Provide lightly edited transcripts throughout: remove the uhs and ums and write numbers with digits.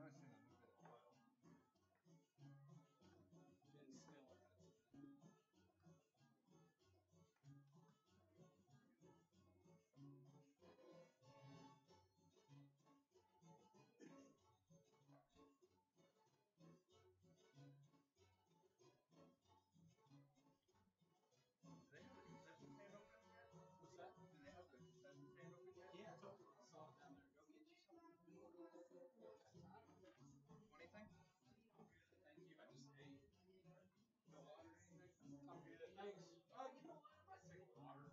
haven't seen that movie in a while. Ben Stiller. Do they have the concession stand open yet? What's that? Do they have the concession stand open yet? Yeah, totally. I saw it down there. Go get you something. Anything? Thank you. I just ate. No water or anything? I'm good. Thanks. You know what? I might take water.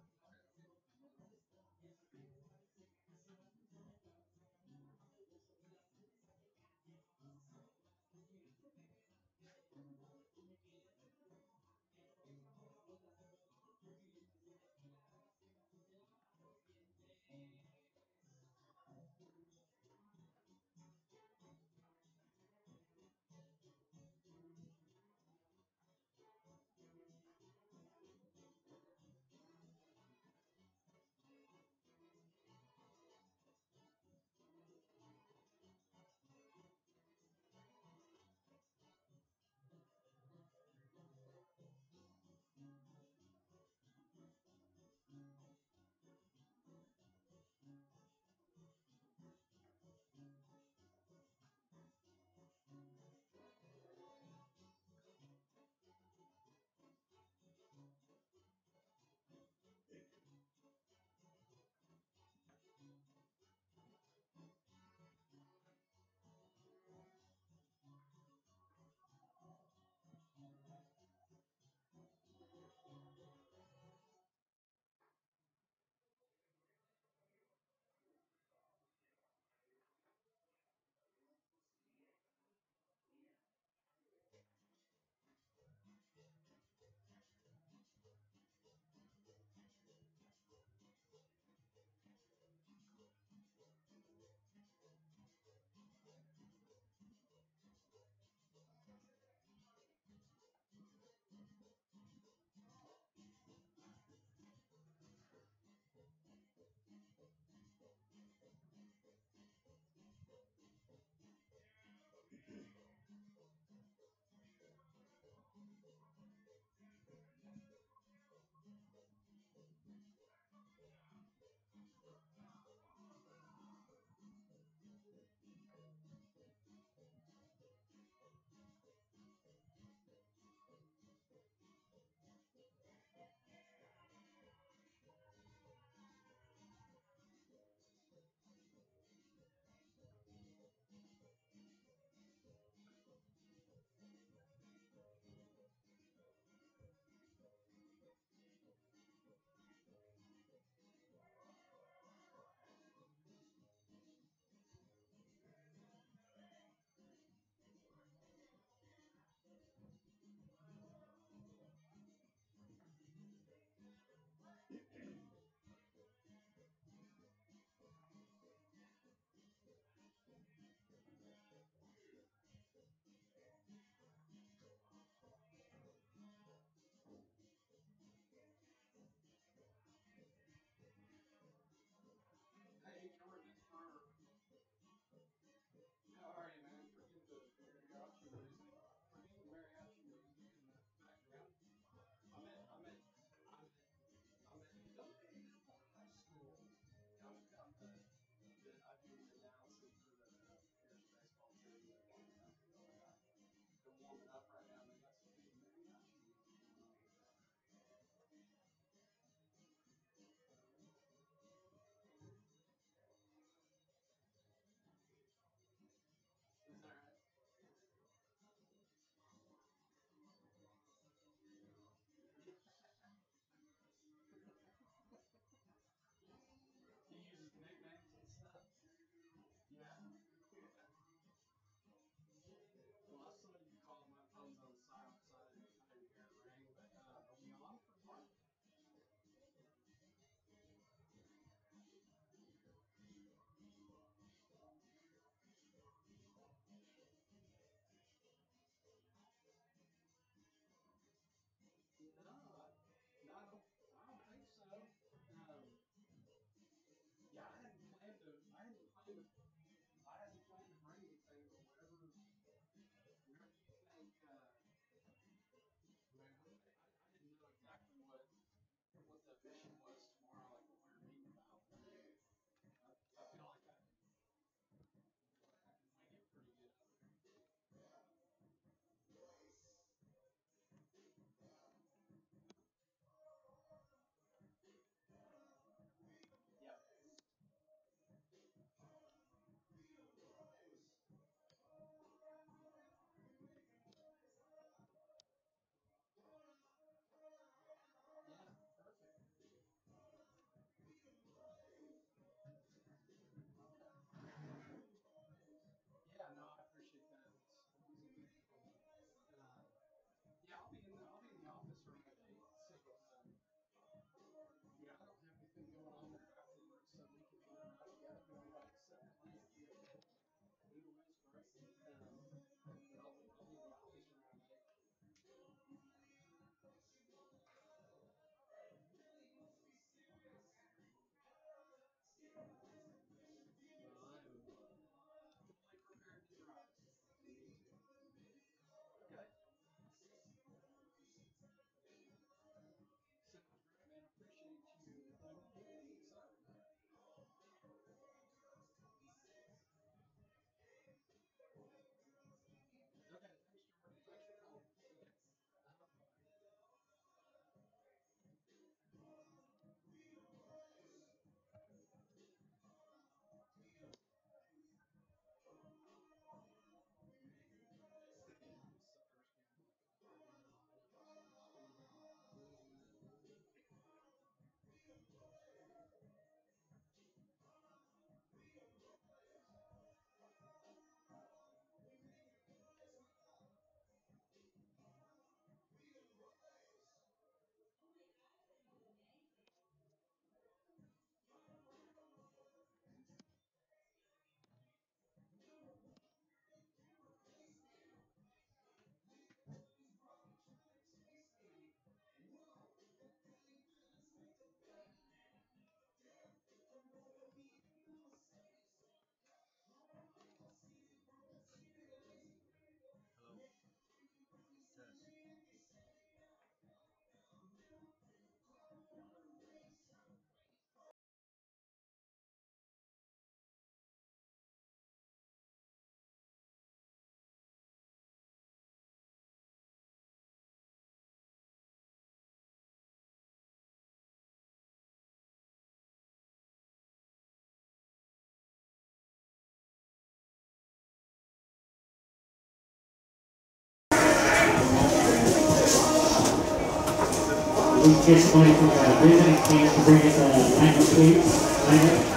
we get somebody from the visiting team to bring in the lineup, please. Lineup.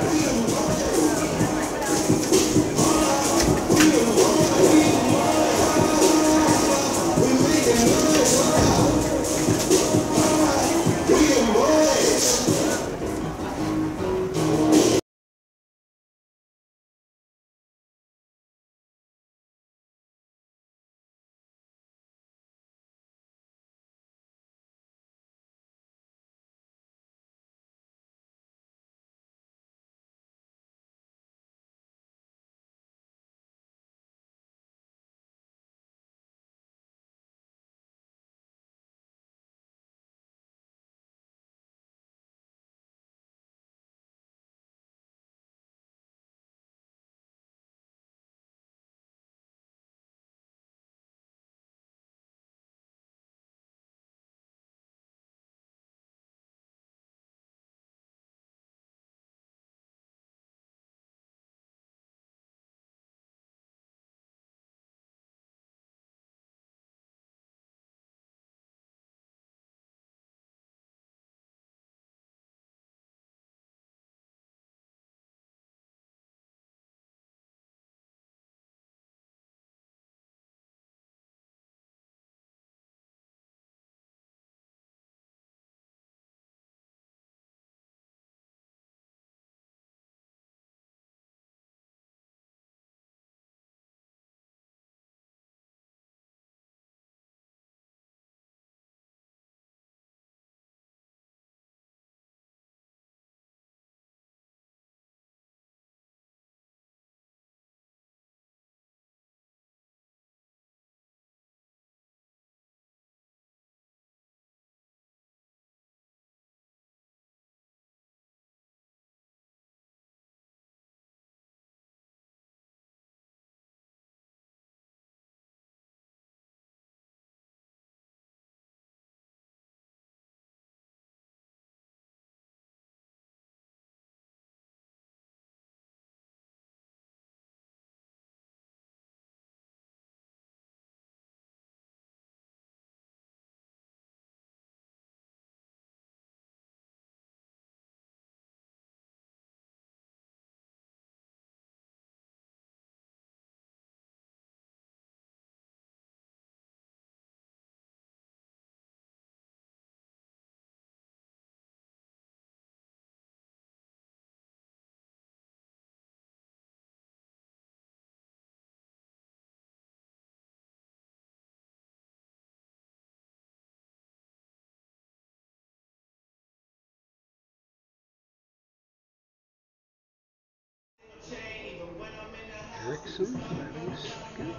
Erickson batting second.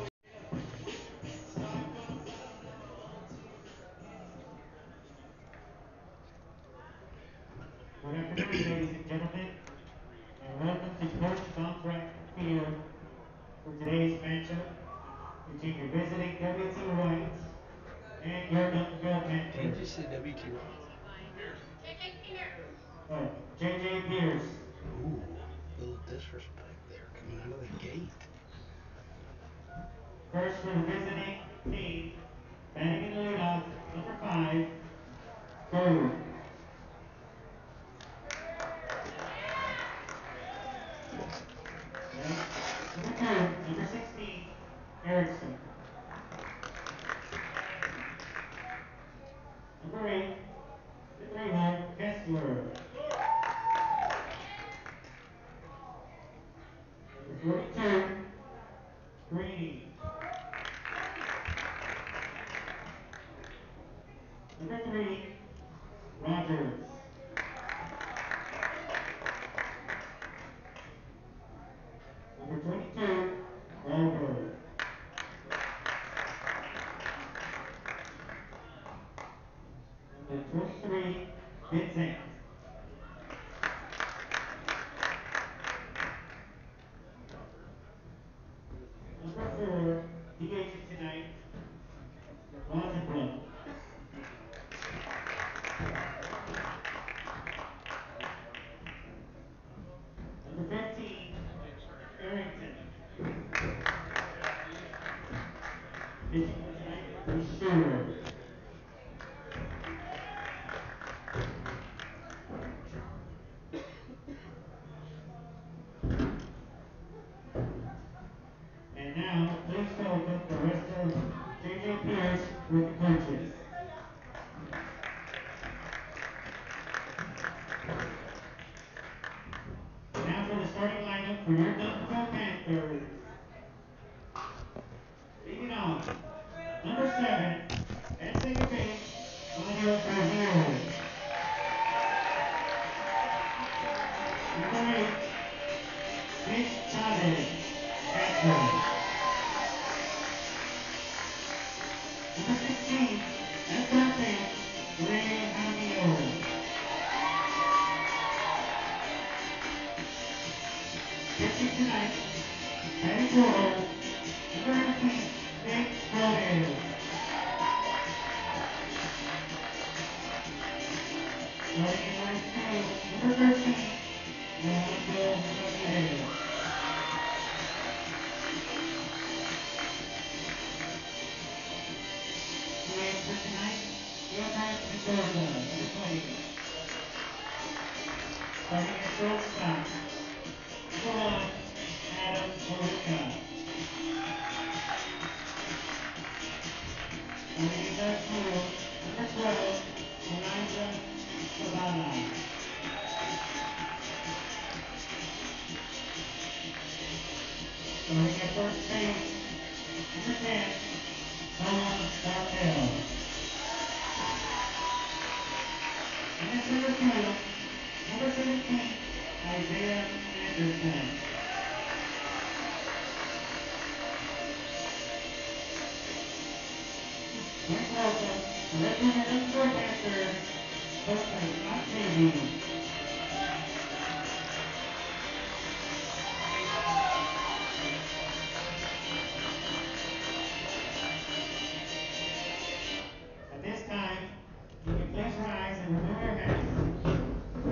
Good afternoon, ladies and gentlemen, and welcome to Pearce Duncanville for today's matchup between your visiting WT Whites and your Duncanville Did you Panthers. say WT Rock? JJ Pearce. Ooh, little disrespect there coming out of the gate. First for the visiting team, batting in the leadoff, number 5, Go. for your Duncanville Panthers. Leading on, number 7, at second base, Mario Brazil. Number 8, Mitch Chavez, catcher. Number 16, at third base, Ray Jaramillo. Pitching tonight, batting forward, number 19, Nick Flores. Starting in right field, number 13, Rolando Ramirez. Playing for tonight, Gilbert Mendoza is playing. Starting at shortstop, number 1, Adam Morica. Starting in left field, number 12, Elijah Savannah. Starting at first base, number 10, Tom Bartell. And at center field, number 17, Isaiah Anderson. Please welcome the representative for Panthers, Coach Scott Davey. At this time, you can please rise and remove your hats. We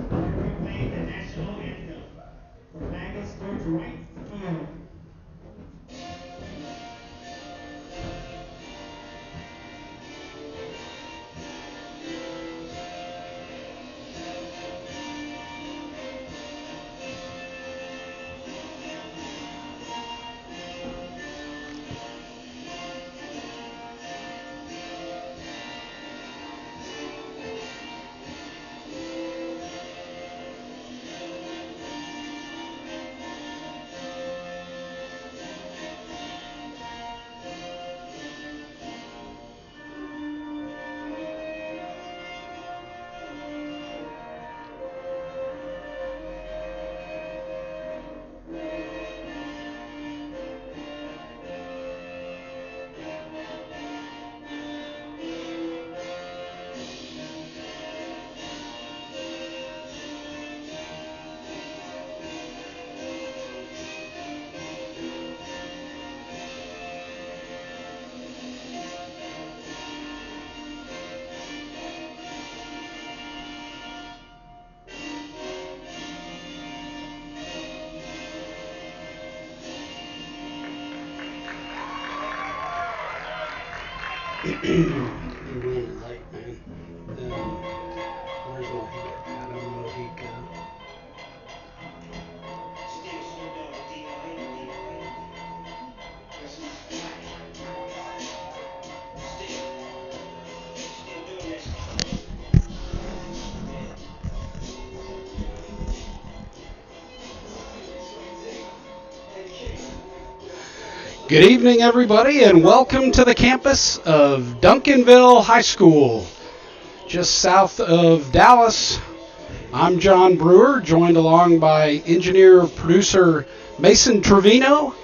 play the national anthem. The flag is towards right field. You're running late, man. Where's Mojica? Adam Mojica. Good evening, everybody, and welcome to the campus of Duncanville High School, just south of Dallas. I'm John Brewer, joined along by engineer-producer Mason Trevino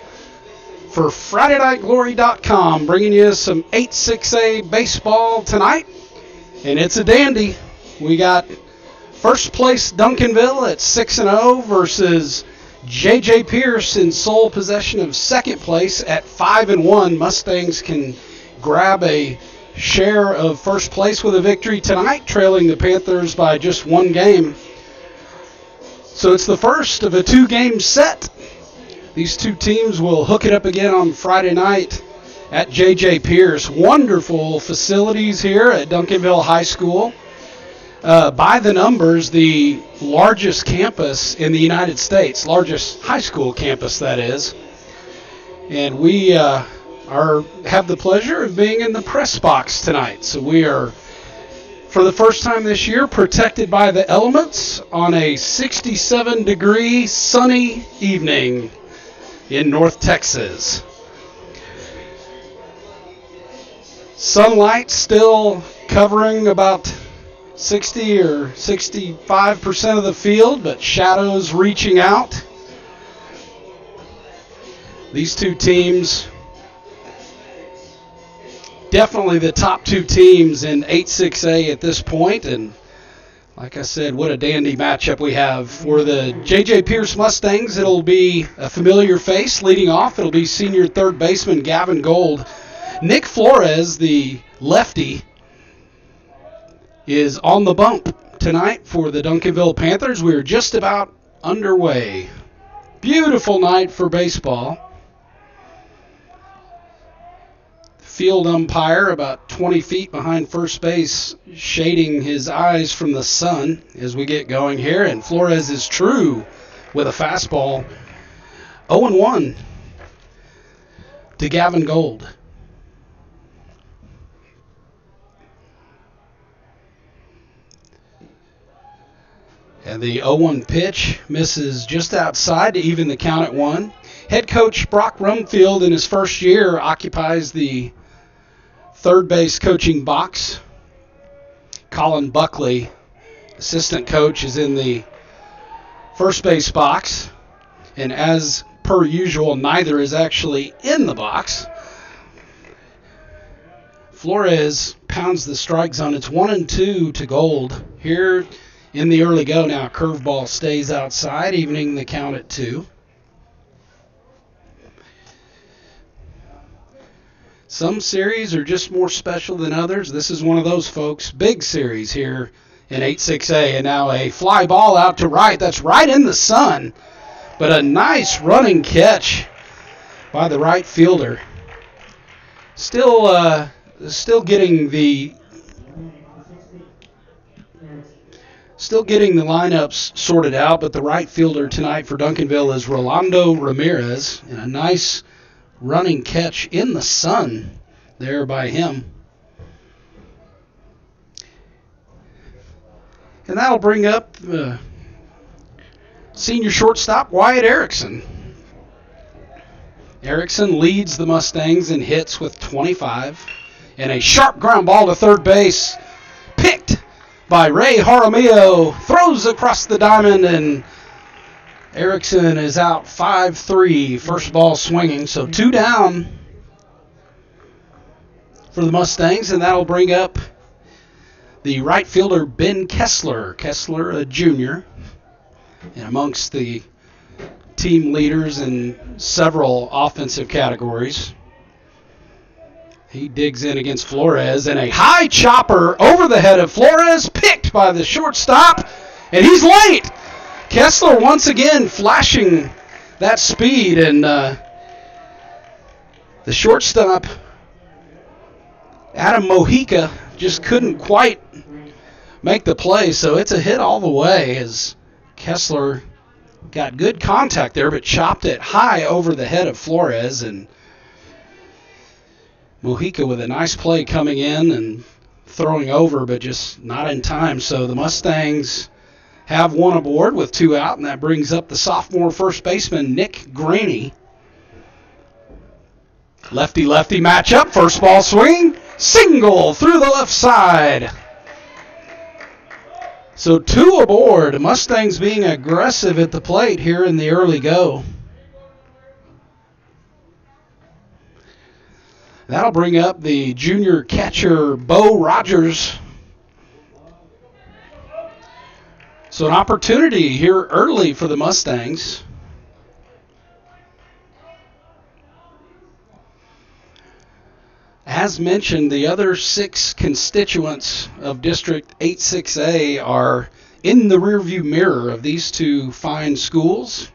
for FridayNightGlory.com, bringing you some 8-6A baseball tonight, and it's a dandy. We got first place Duncanville at 6-0 versus J.J. Pearce in sole possession of second place at 5-1. Mustangs can grab a share of first place with a victory tonight, trailing the Panthers by just one game. So it's the first of a two-game set. These two teams will hook it up again on Friday night at J.J. Pearce. Wonderful facilities here at Duncanville High School. By the numbers, the largest campus in the United States, largest high school campus, that is. And we have the pleasure of being in the press box tonight. So we are for the first time this year, protected by the elements on a 67-degree sunny evening in North Texas. Sunlight still covering about 60 or 65% of the field, but shadows reaching out. These two teams, definitely the top two teams in 8-6A at this point, and like I said, what a dandy matchup we have. For the J.J. Pearce Mustangs, it'll be a familiar face leading off. It'll be senior third baseman Gavin Gold. Nick Flores, the lefty, is on the bump tonight for the Duncanville Panthers. We are just about underway. Beautiful night for baseball. Field umpire about 20 feet behind first base, shading his eyes from the sun as we get going here. And Flores is true with a fastball. 0-1 to Gavin Gold. And the 0-1 pitch misses just outside to even the count at 1. Head coach Brock Rumfield in his first year occupies the third base coaching box. Colin Buckley, assistant coach, is in the first base box. And as per usual, neither is actually in the box. Flores pounds the strike zone. It's 1-2 to Gold. Here in the early go now, curveball stays outside, evening the count at 2. Some series are just more special than others. This is one of those, folks. Big series here in 8-6A. And now a fly ball out to right. That's right in the sun. But a nice running catch by the right fielder. Still getting the lineups sorted out, but the right fielder tonight for Duncanville is Rolando Ramirez, and a nice running catch in the sun there by him. And that'll bring up senior shortstop Wyatt Erickson. Erickson leads the Mustangs in hits with 25, and a sharp ground ball to third base, picked by Ray Jaramillo, throws across the diamond, and Erickson is out 5-3, first ball swinging. So 2 down for the Mustangs, and that'll bring up the right fielder Ben Kessler. Kessler, a junior, and amongst the team leaders in several offensive categories. He digs in against Flores, and a high chopper over the head of Flores, picked by the shortstop, and he's late. Kessler once again flashing that speed, and the shortstop, Adam Mojica, just couldn't quite make the play, so it's a hit all the way as Kessler got good contact there, but chopped it high over the head of Flores, and Mojica with a nice play coming in and throwing over, but just not in time. So the Mustangs have one aboard with 2 out, and that brings up the sophomore first baseman, Nick Graney. Lefty-lefty matchup, first ball swing, single through the left side. So 2 aboard, Mustangs being aggressive at the plate here in the early go. That'll bring up the junior catcher, Bo Rogers. So an opportunity here early for the Mustangs. As mentioned, the other 6 constituents of District 8-6A are in the rearview mirror of these 2 fine schools.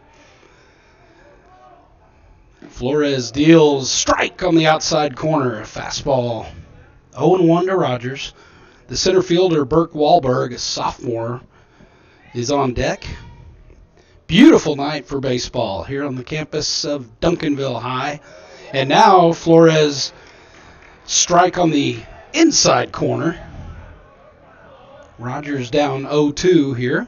Flores deals strike on the outside corner, a fastball. 0-1 to Rogers. The center fielder, Burke Wahlberg, a sophomore, is on deck. Beautiful night for baseball here on the campus of Duncanville High. And now Flores strike on the inside corner. Rogers down 0-2 here.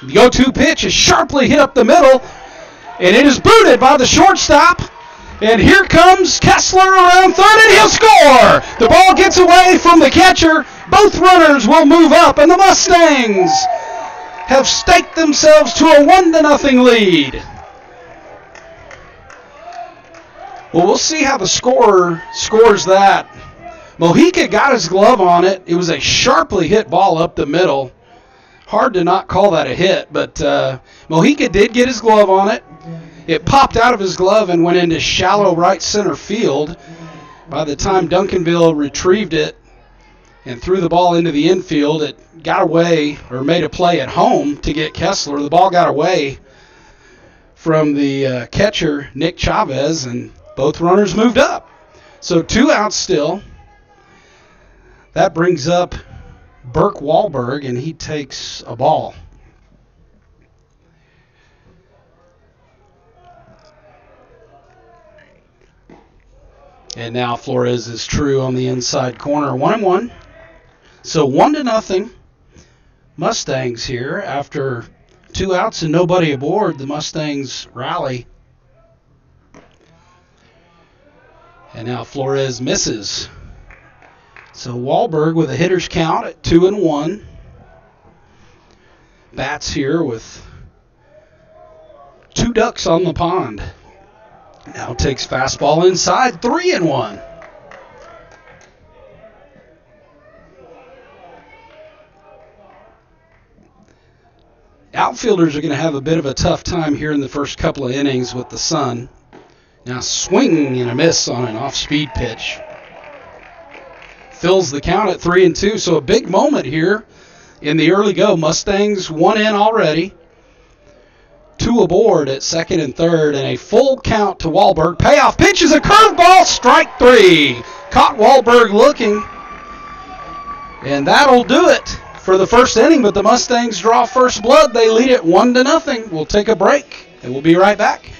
The 0-2 pitch is sharply hit up the middle, and it is booted by the shortstop. And here comes Kessler around third, and he'll score! The ball gets away from the catcher. Both runners will move up, and the Mustangs have staked themselves to a 1-0 lead. Well, we'll see how the scorer scores that. Mojica got his glove on it. It was a sharply hit ball up the middle. Hard to not call that a hit, but Mojica did get his glove on it. It popped out of his glove and went into shallow right center field. By the time Duncanville retrieved it and threw the ball into the infield, it got away, or made a play at home to get Kessler. The ball got away from the catcher, Nick Chavez, and both runners moved up. So 2 outs still. That brings up Burke Wahlberg, and he takes a ball. And now Flores is true on the inside corner, 1-1. So 1-0 Mustangs here. After 2 outs and nobody aboard, the Mustangs rally. And now Flores misses. So Wahlberg with a hitter's count at 2-1. Bats here with 2 ducks on the pond. Now takes fastball inside, 3-1. Outfielders are going to have a bit of a tough time here in the first couple of innings with the sun. Now swinging and a miss on an off-speed pitch. Fills the count at 3-2, so a big moment here in the early go. Mustangs 1 in already. 2 aboard at second and third, and a full count to Wahlberg. Payoff pitch is a curveball, strike 3. Caught Wahlberg looking, and that'll do it for the first inning, but the Mustangs draw first blood. They lead it 1-0. We'll take a break, and we'll be right back.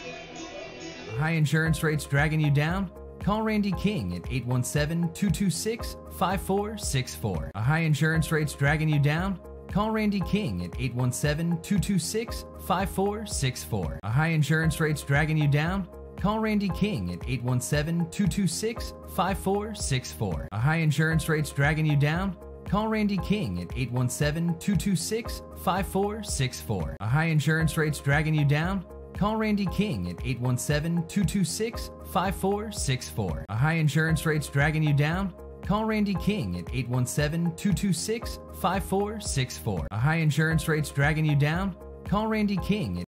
High insurance rates dragging you down? Call Randy King at 817-226-5464. A high insurance rates dragging you down? Call Randy King at 817-226-5464. A high insurance rates dragging you down? Call Randy King at 817-226-5464. A high insurance rates dragging you down? Call Randy King at 817-226-5464. A high insurance rates dragging you down? Call Randy King at 817-226-5464. A high insurance rates dragging you down? Call Randy King at 817-226-5464. A high insurance rates dragging you down? Call Randy King at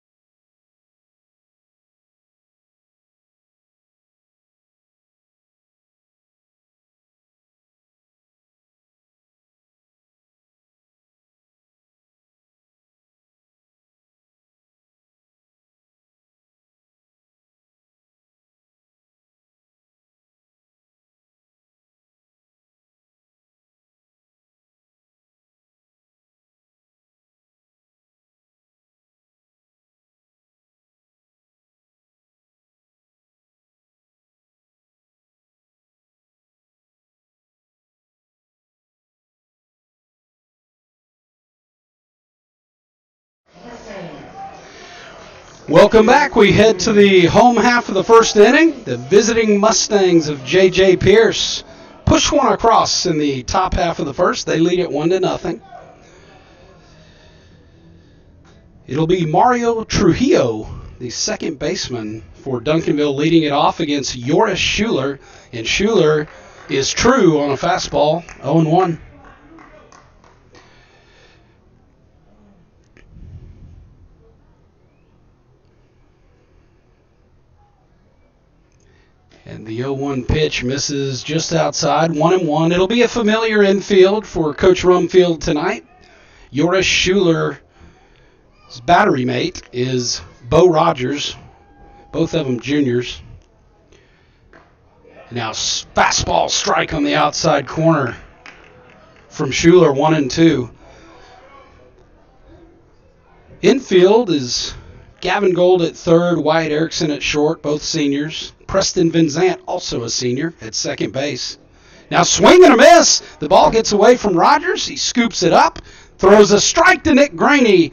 Welcome back. We head to the home half of the first inning. The visiting Mustangs of J.J. Pearce push one across in the top half of the first. They lead it 1-0. It'll be Mario Trujillo, the second baseman for Duncanville, leading it off against Joris Schuler. And Schuler is true on a fastball, 0-1. And the 0-1 pitch misses just outside, 1-1. It'll be a familiar infield for Coach Rumfield tonight. Joris Schuler's battery mate is Bo Rogers, both of them juniors. Now fastball strike on the outside corner from Schuler, 1-2. Infield is Gavin Gold at third, Wyatt Erickson at short, both seniors. Preston Vinzant, also a senior, at second base. Now swing and a miss. The ball gets away from Rogers. He scoops it up, throws a strike to Nick Graney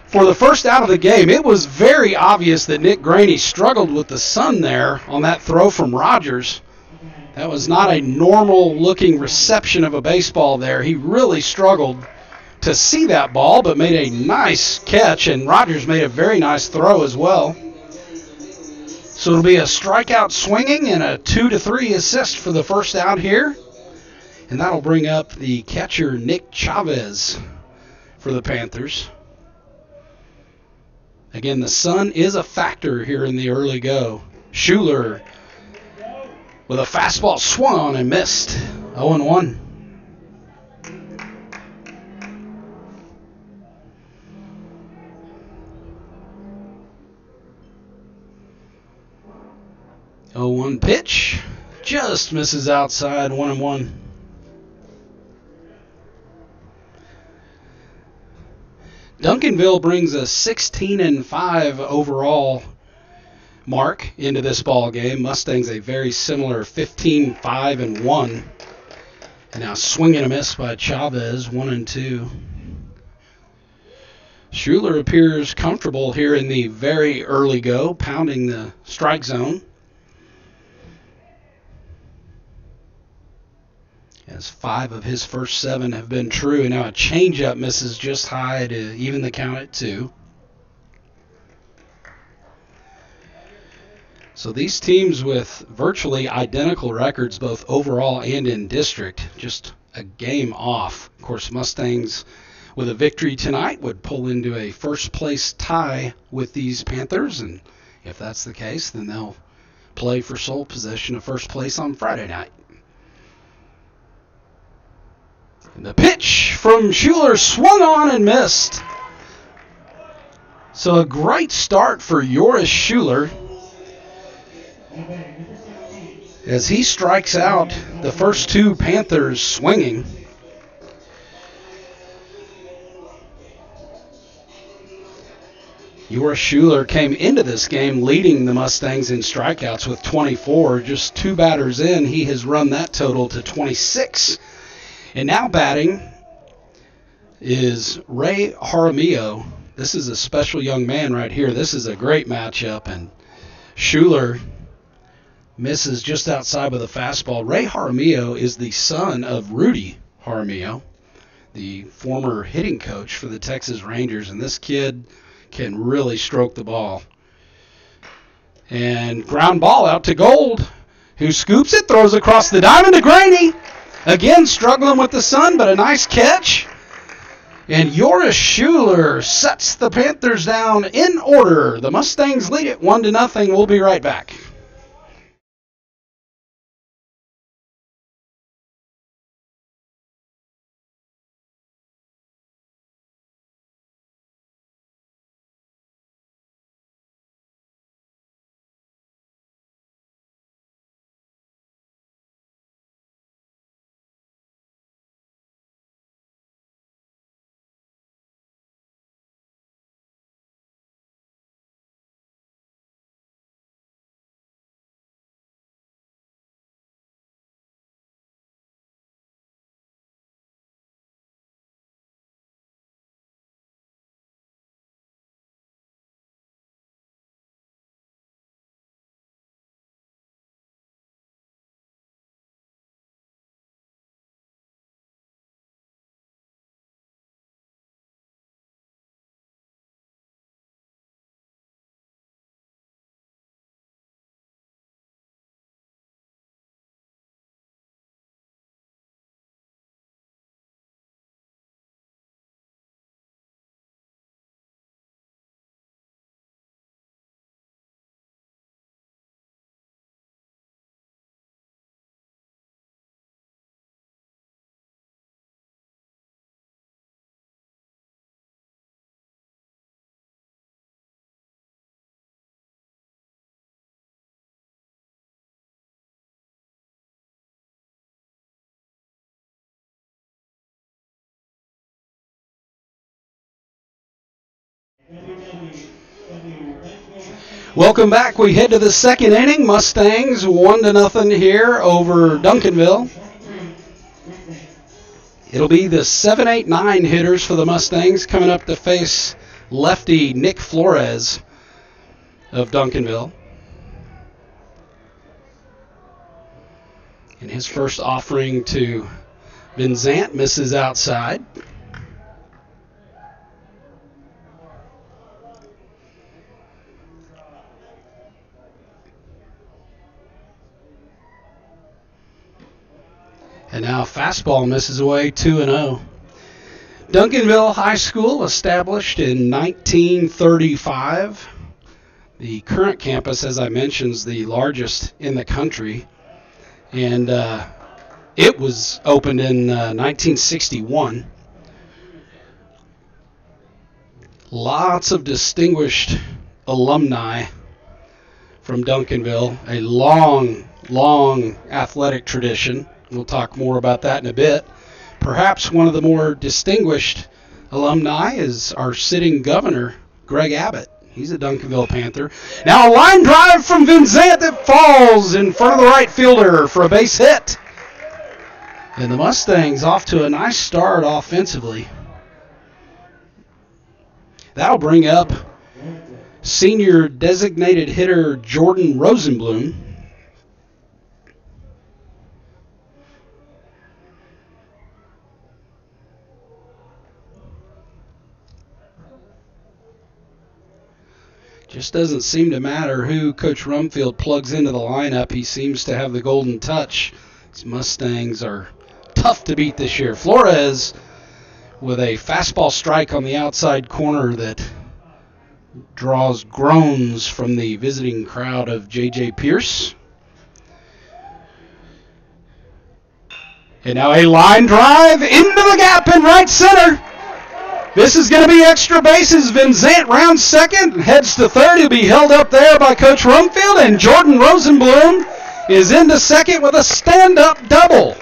for the first out of the game. It was very obvious that Nick Graney struggled with the sun there on that throw from Rogers. That was not a normal-looking reception of a baseball there. He really struggled to see that ball, but made a nice catch, and Rogers made a very nice throw as well. So it'll be a strikeout swinging and a 2-3 assist for the first out here. And that'll bring up the catcher, Nick Chavez, for the Panthers. Again, the sun is a factor here in the early go. Schuler with a fastball swung on and missed. 0-1. Oh, 1 pitch, just misses outside. 1-1. Duncanville brings a 16-5 overall mark into this ball game. Mustangs a very similar 15-5-1. And now swing and a miss by Chavez. 1-2. Schuler appears comfortable here in the very early go, pounding the strike zone. As 5 of his first 7 have been true, and now a changeup misses just high to even the count at 2. So these teams with virtually identical records, both overall and in district, just a game off. Of course, Mustangs with a victory tonight would pull into a first-place tie with these Panthers, and if that's the case, then they'll play for sole possession of first place on Friday night. And the pitch from Schuler swung on and missed. So a great start for Joris Schuler as he strikes out the first 2 Panthers swinging. Joris Schuler came into this game leading the Mustangs in strikeouts with 24. Just 2 batters in, he has run that total to 26. And now batting is Ray Jaramillo. This is a special young man right here. This is a great matchup, and Schuler misses just outside with a fastball. Ray Jaramillo is the son of Rudy Jaramillo, the former hitting coach for the Texas Rangers, and this kid can really stroke the ball. And ground ball out to Gold, who scoops it, throws across the diamond to Graney. Again, struggling with the sun, but a nice catch. And Joris Schuler sets the Panthers down in order. The Mustangs lead it 1-0. We'll be right back. Welcome back. We head to the second inning. Mustangs 1-0 here over Duncanville. It'll be the 7, 8, 9 hitters for the Mustangs coming up to face lefty Nick Flores of Duncanville. And his first offering to Vinzant misses outside. And now fastball misses away 2-0. Duncanville High School, established in 1935. The current campus, as I mentioned, is the largest in the country. And it was opened in 1961. Lots of distinguished alumni from Duncanville. A long, long athletic tradition. We'll talk more about that in a bit. Perhaps one of the more distinguished alumni is our sitting governor, Greg Abbott. He's a Duncanville Panther. Now a line drive from Vinzant that falls in front of the right fielder for a base hit. And the Mustangs off to a nice start offensively. That'll bring up senior designated hitter Jordan Rosenblum. Just doesn't seem to matter who Coach Rumfield plugs into the lineup. He seems to have the golden touch. These Mustangs are tough to beat this year. Flores with a fastball strike on the outside corner that draws groans from the visiting crowd of J.J. Pearce. And now a line drive into the gap in right center. This is going to be extra bases. Vinzant rounds second, heads to third. He'll be held up there by Coach Rumfield, and Jordan Rosenblum is into second with a stand-up double.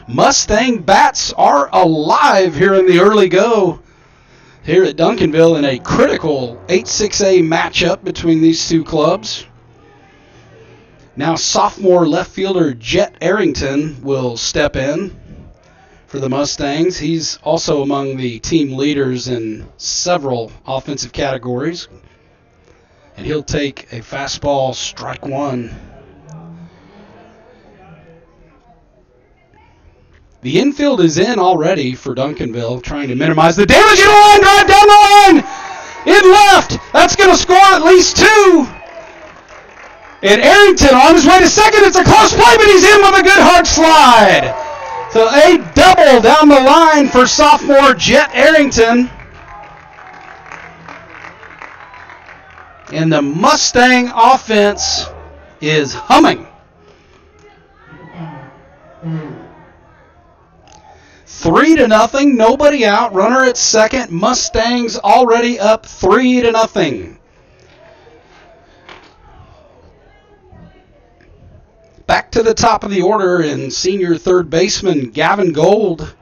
Mustang bats are alive here in the early go here at Duncanville in a critical 8-6A matchup between these two clubs. Now sophomore left fielder Jet Arrington will step in for the Mustangs. He's also among the team leaders in several offensive categories. And he'll take a fastball, strike one. The infield is in already for Duncanville, trying to minimize the damage. And a line drive down the line! In left! That's going to score at least two! And Arrington on his way to second. It's a close play, but he's in with a good hard slide. So a double down the line for sophomore Jet Arrington. And the Mustang offense is humming. 3-0, nobody out. Runner at second. Mustangs already up 3-0. Back to the top of the order and senior third baseman Gavin Gold.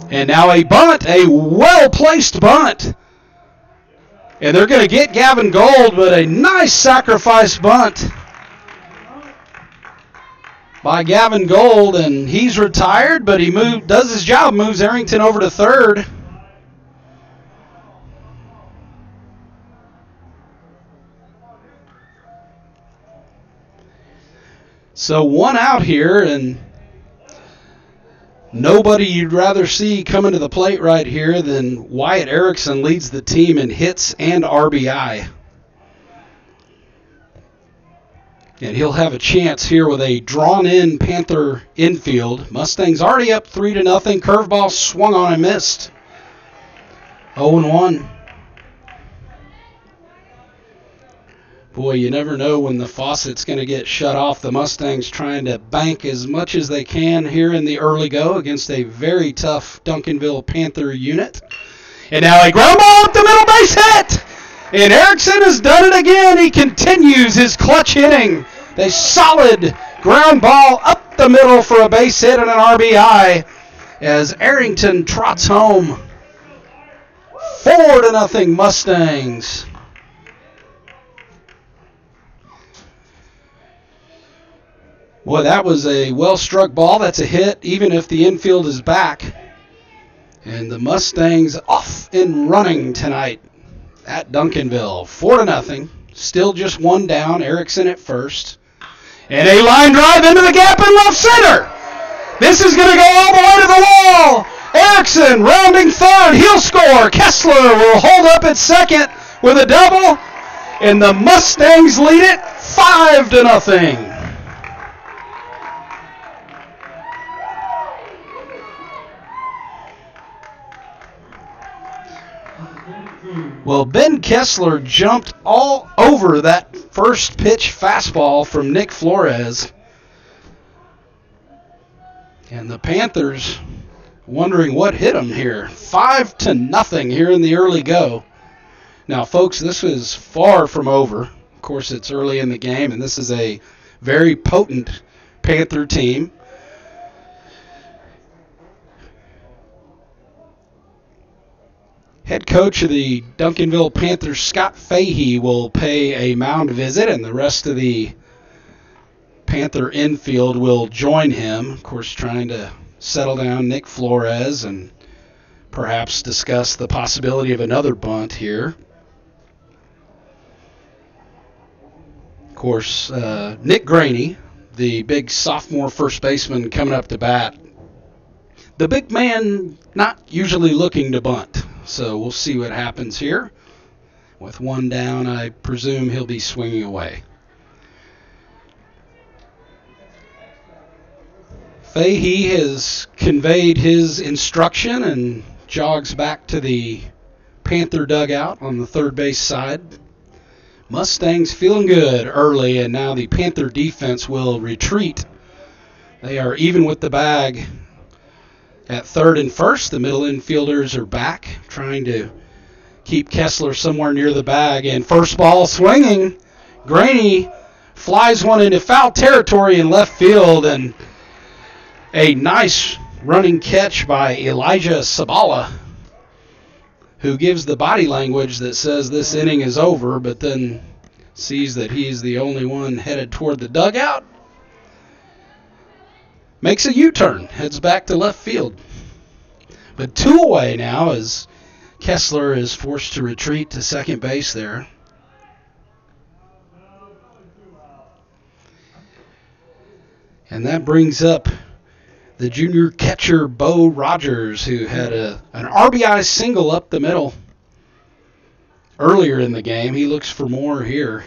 And now a bunt, a well-placed bunt. And they're going to get Gavin Gold, but a nice sacrifice bunt by Gavin Gold, and he's retired, but he does his job, moves Arrington over to third. So one out here, and nobody you'd rather see coming to the plate right here than Wyatt Erickson. Leads the team in hits and RBI. And he'll have a chance here with a drawn-in Panther infield. Mustangs already up 3-0. Curveball swung on and missed. 0-1. Boy, you never know when the faucet's going to get shut off. The Mustangs trying to bank as much as they can here in the early go against a very tough Duncanville Panther unit. And now a ground ball up the middle, base hit! And Erickson has done it again. He continues his clutch hitting. A solid ground ball up the middle for a base hit and an RBI as Arrington trots home. 4-0 Mustangs. Boy, that was a well-struck ball. That's a hit, even if the infield is back. And the Mustangs off and running tonight at Duncanville. 4-0. Still just one down. Erickson at first. And a line drive into the gap in left center. This is going to go all the way to the wall. Erickson rounding third. He'll score. Kessler will hold up at second with a double. And the Mustangs lead it 5-0. Well, Ben Kessler jumped all over that first pitch fastball from Nick Flores. And the Panthers wondering what hit them here. 5-0 here in the early go. Now, folks, this is far from over. Of course, it's early in the game, and this is a very potent Panther team. Head coach of the Duncanville Panthers, Scott Fahey, will pay a mound visit, and the rest of the Panther infield will join him. Of course, trying to settle down Nick Flores and perhaps discuss the possibility of another bunt here. Of course, Nick Graney, the big sophomore first baseman coming up to bat. The big man not usually looking to bunt. So we'll see what happens here. With one down, I presume he'll be swinging away. Fahey has conveyed his instruction and jogs back to the Panther dugout on the third base side. Mustangs feeling good early, and now the Panther defense will retreat. They are even with the bag at third and first. The middle infielders are back, trying to keep Kessler somewhere near the bag. And first ball swinging. Graney flies one into foul territory in left field, and a nice running catch by Elijah Sabala, who gives the body language that says this inning is over, but then sees that he's the only one headed toward the dugout. Makes a U-turn, heads back to left field. But 2 away now as Kessler is forced to retreat to second base there. And that brings up the junior catcher Bo Rogers, who had an RBI single up the middle earlier in the game. He looks for more here.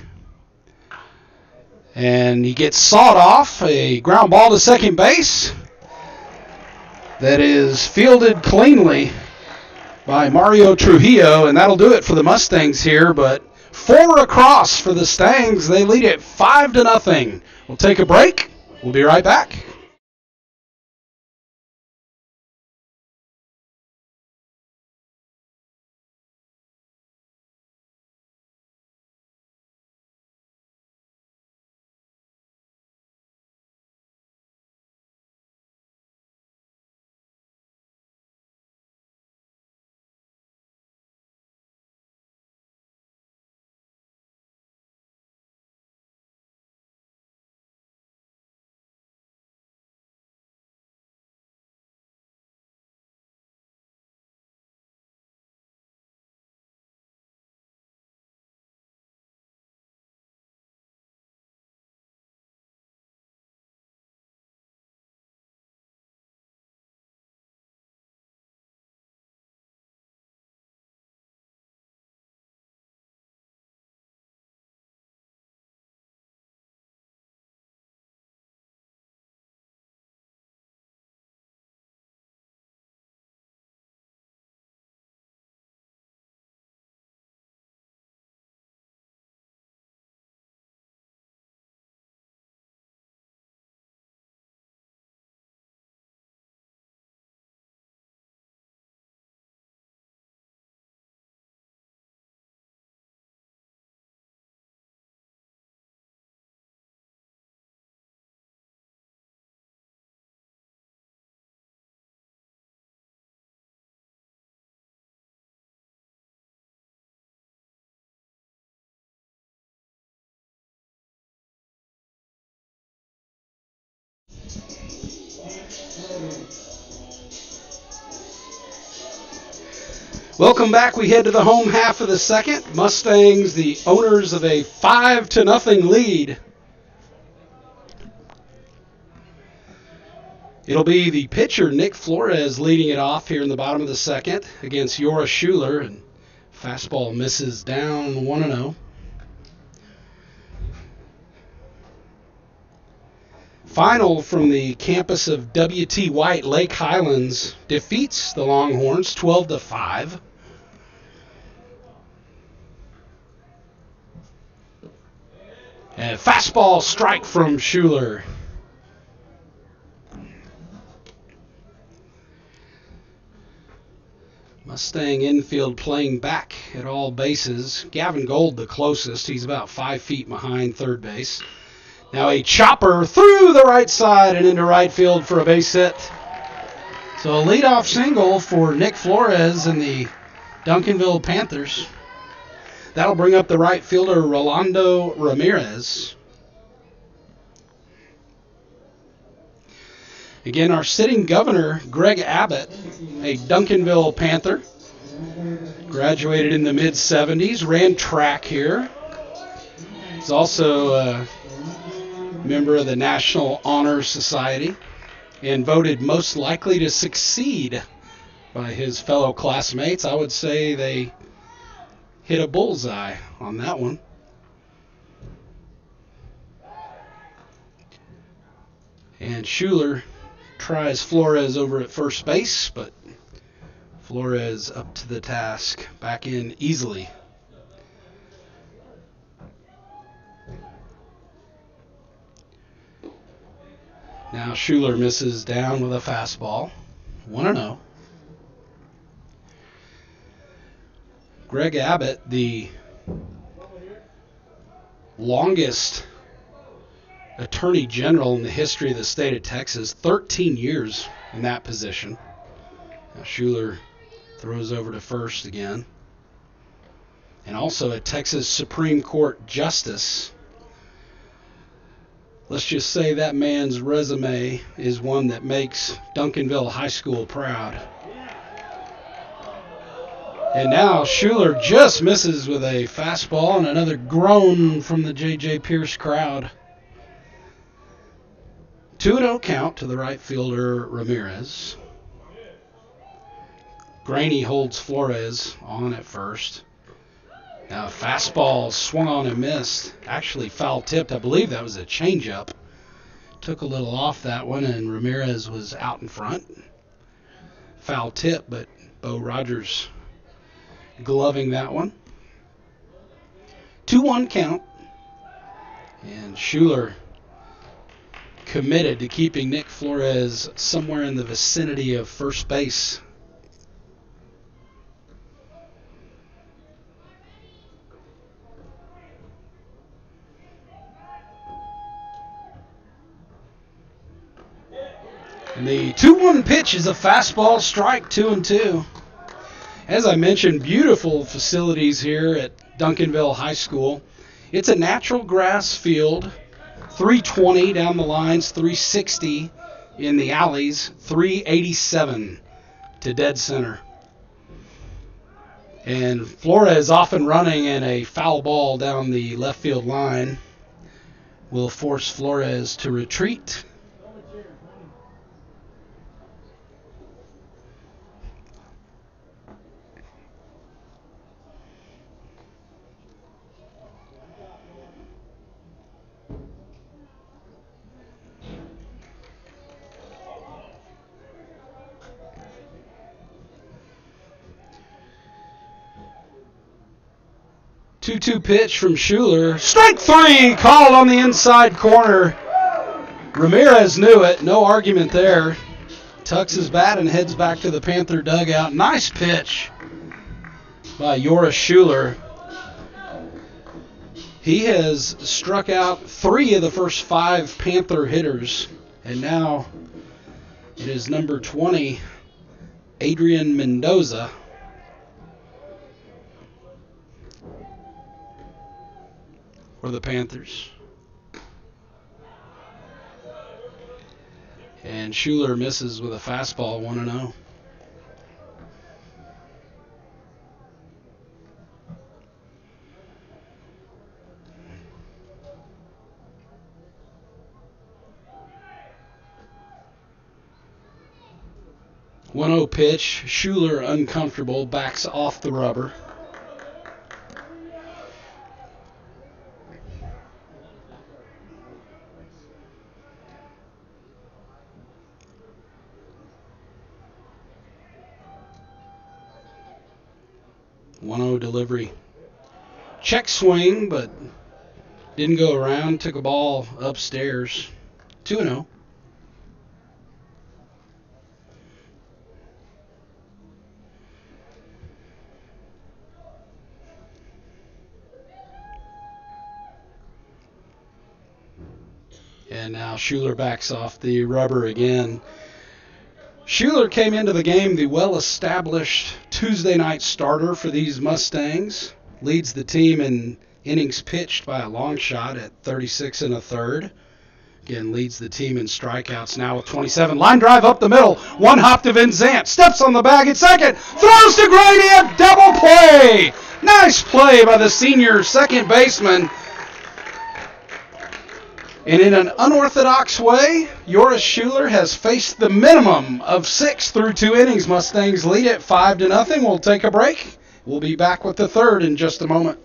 And he gets sawed off, a ground ball to second base that is fielded cleanly by Mario Trujillo, and that'll do it for the Mustangs here. But 4 across for the Stangs. They lead it 5-0. We'll take a break. We'll be right back. Welcome back. We head to the home half of the second. Mustangs, the owners of a 5-0 lead. It'll be the pitcher, Nick Flores, leading it off here in the bottom of the second against Yora Schuler. And fastball misses down 1-0. Final from the campus of W.T. White, Lake Highlands defeats the Longhorns 12-5. And fastball strike from Schuler. Mustang infield playing back at all bases. Gavin Gold the closest. He's about 5 feet behind third base. Now a chopper through the right side and into right field for a base hit. So a leadoff single for Nick Flores and the Duncanville Panthers. That'll bring up the right fielder, Rolando Ramirez. Again, our sitting governor, Greg Abbott, a Duncanville Panther. Graduated in the mid-'70s, ran track here. He's also a member of the National Honor Society and voted most likely to succeed by his fellow classmates. I would say they hit a bullseye on that one. And Schuler tries Flores over at first base, but Flores up to the task, back in easily. Now Schuler misses down with a fastball. 1-0. Greg Abbott, the longest attorney general in the history of the state of Texas, 13 years in that position. Now Schuler throws over to first again. And also a Texas Supreme Court justice. Let's just say that man's resume is one that makes Duncanville High School proud. And now Schuler just misses with a fastball and another groan from the J.J. Pearce crowd. 2-0 count to the right fielder, Ramirez. Graney holds Flores on at first. Now a fastball swung on and missed. Actually foul tipped. I believe that was a changeup. Took a little off that one, and Ramirez was out in front. Foul tip, but Bo Rogers gloving that one. 2-1 count. And Schuler committed to keeping Nick Flores somewhere in the vicinity of first base. And the 2-1 pitch is a fastball strike, 2-2. As I mentioned, beautiful facilities here at Duncanville High School. It's a natural grass field, 320 down the lines, 360 in the alleys, 387 to dead center. And Flores off and running, and a foul ball down the left field line will force Flores to retreat. Two pitch from Schuler. Strike three called on the inside corner. Ramirez knew it. No argument there. Tucks his bat and heads back to the Panther dugout. Nice pitch by Yora Schuler. He has struck out 3 of the first 5 Panther hitters. And now it is number 20, Adrian Mendoza. For the Panthers. And Schuler misses with a fastball, 1-0. One-0 pitch. Schuler uncomfortable, backs off the rubber. Delivery. Check swing, but didn't go around. Took a ball upstairs. 2-0. And now Schuler backs off the rubber again. Schuler came into the game the well-established Tuesday night starter for these Mustangs. Leads the team in innings pitched by a long shot at 36 1/3. Again, leads the team in strikeouts now with 27. Line drive up the middle. One hop to Vinzant. Steps on the bag at second. Throws to Gradient. Double play. Nice play by the senior second baseman. And in an unorthodox way, Joris Schuler has faced the minimum of 6 through 2 innings. Mustangs lead it 5-0. We'll take a break. We'll be back with the third in just a moment.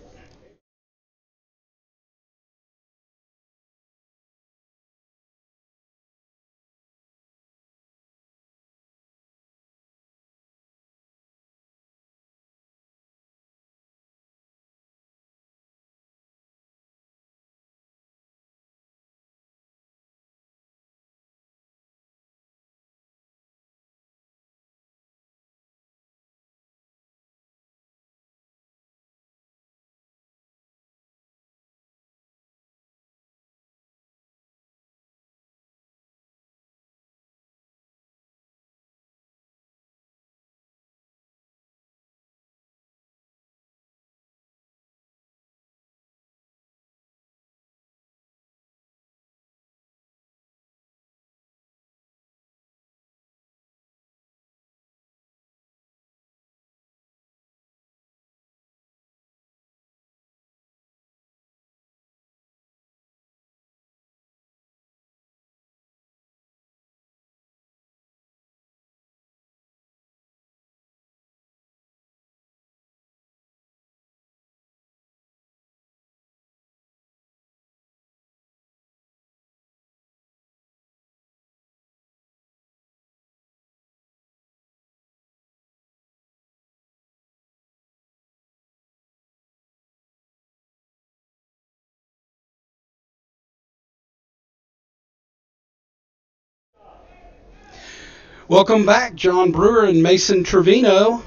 Welcome back, John Brewer and Mason Trevino.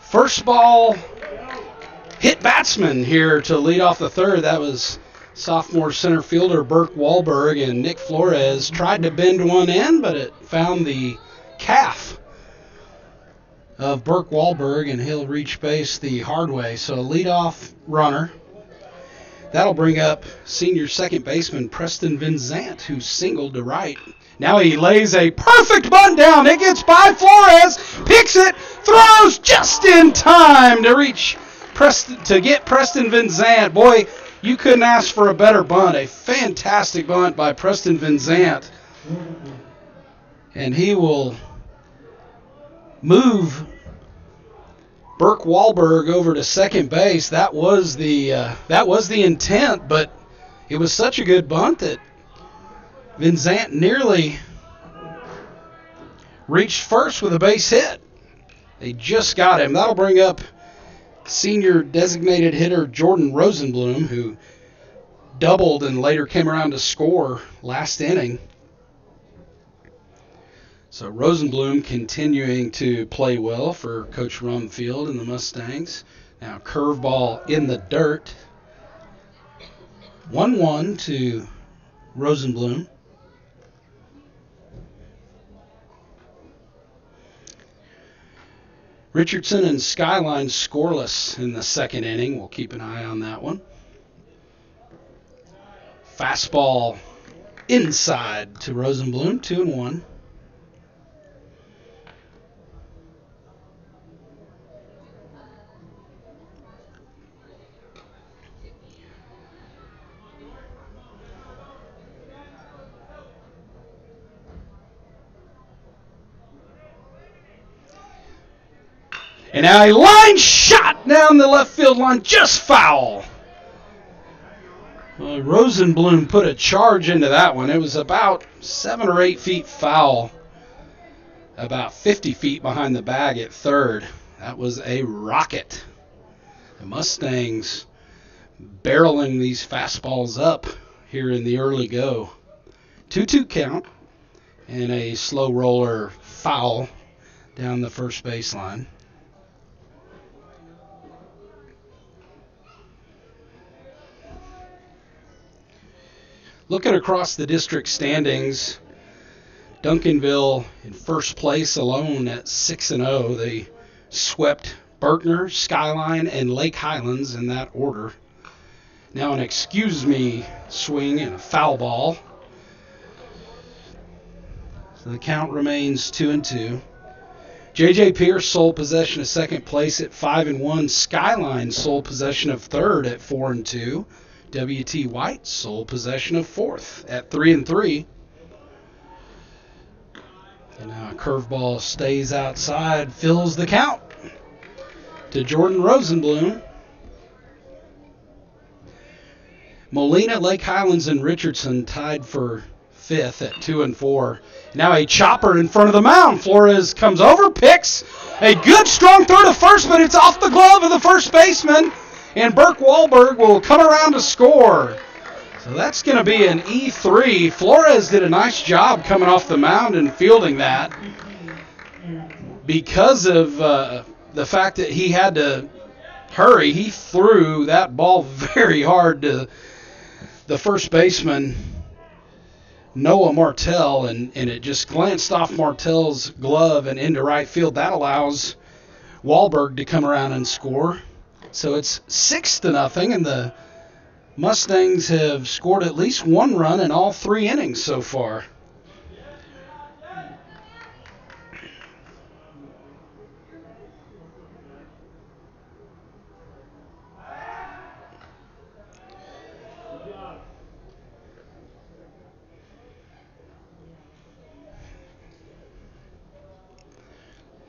First ball hit batsman here to lead off the third. That was sophomore center fielder Burke Wahlberg, and Nick Flores tried to bend one in, but it found the calf of Burke Wahlberg, and he'll reach base the hard way. So leadoff runner. That'll bring up senior second baseman Preston Vinzant, who singled to right. Now he lays a perfect bunt down. It gets by Flores, picks it, throws just in time to reach to get Preston Vinzant. Boy, you couldn't ask for a better bunt. A fantastic bunt by Preston Vinzant. And he will move Burke Wahlberg over to second base. That was the intent, but it was such a good bunt that Vinzant nearly reached first with a base hit. They just got him. That'll bring up senior designated hitter Jordan Rosenblum, who doubled and later came around to score last inning. So Rosenblum continuing to play well for Coach Rumfield and the Mustangs. Now curveball in the dirt. 1-1 to Rosenblum. Richardson and Skyline scoreless in the second inning. We'll keep an eye on that one. Fastball inside to Rosenblum, 2-1. And now a line shot down the left field line, just foul. Rosenblum put a charge into that one. It was about 7 or 8 feet foul, about 50 feet behind the bag at third. That was a rocket. The Mustangs barreling these fastballs up here in the early go. 2-2 count and a slow roller foul down the first baseline. Looking across the district standings, Duncanville in first place alone at 6-0. They swept Berkner, Skyline, and Lake Highlands in that order. Now an excuse me swing and a foul ball. So the count remains 2-2. J.J. Pearce sole possession of second place at 5-1. Skyline sole possession of third at 4-2. W.T. White sole possession of fourth at 3-3. And now a curveball stays outside, fills the count to Jordan Rosenblum. Molina, Lake Highlands, and Richardson tied for fifth at 2-4. Now a chopper in front of the mound. Flores comes over, picks a good strong throw to first, but it's off the glove of the first baseman. And Burke Wahlberg will come around to score. So that's going to be an E3. Flores did a nice job coming off the mound and fielding that. Because of the fact that he had to hurry, he threw that ball very hard to the first baseman, Noah Martell, and it just glanced off Martell's glove and into right field. That allows Wahlberg to come around and score. So it's 6-0, and the Mustangs have scored at least one run in all 3 innings so far.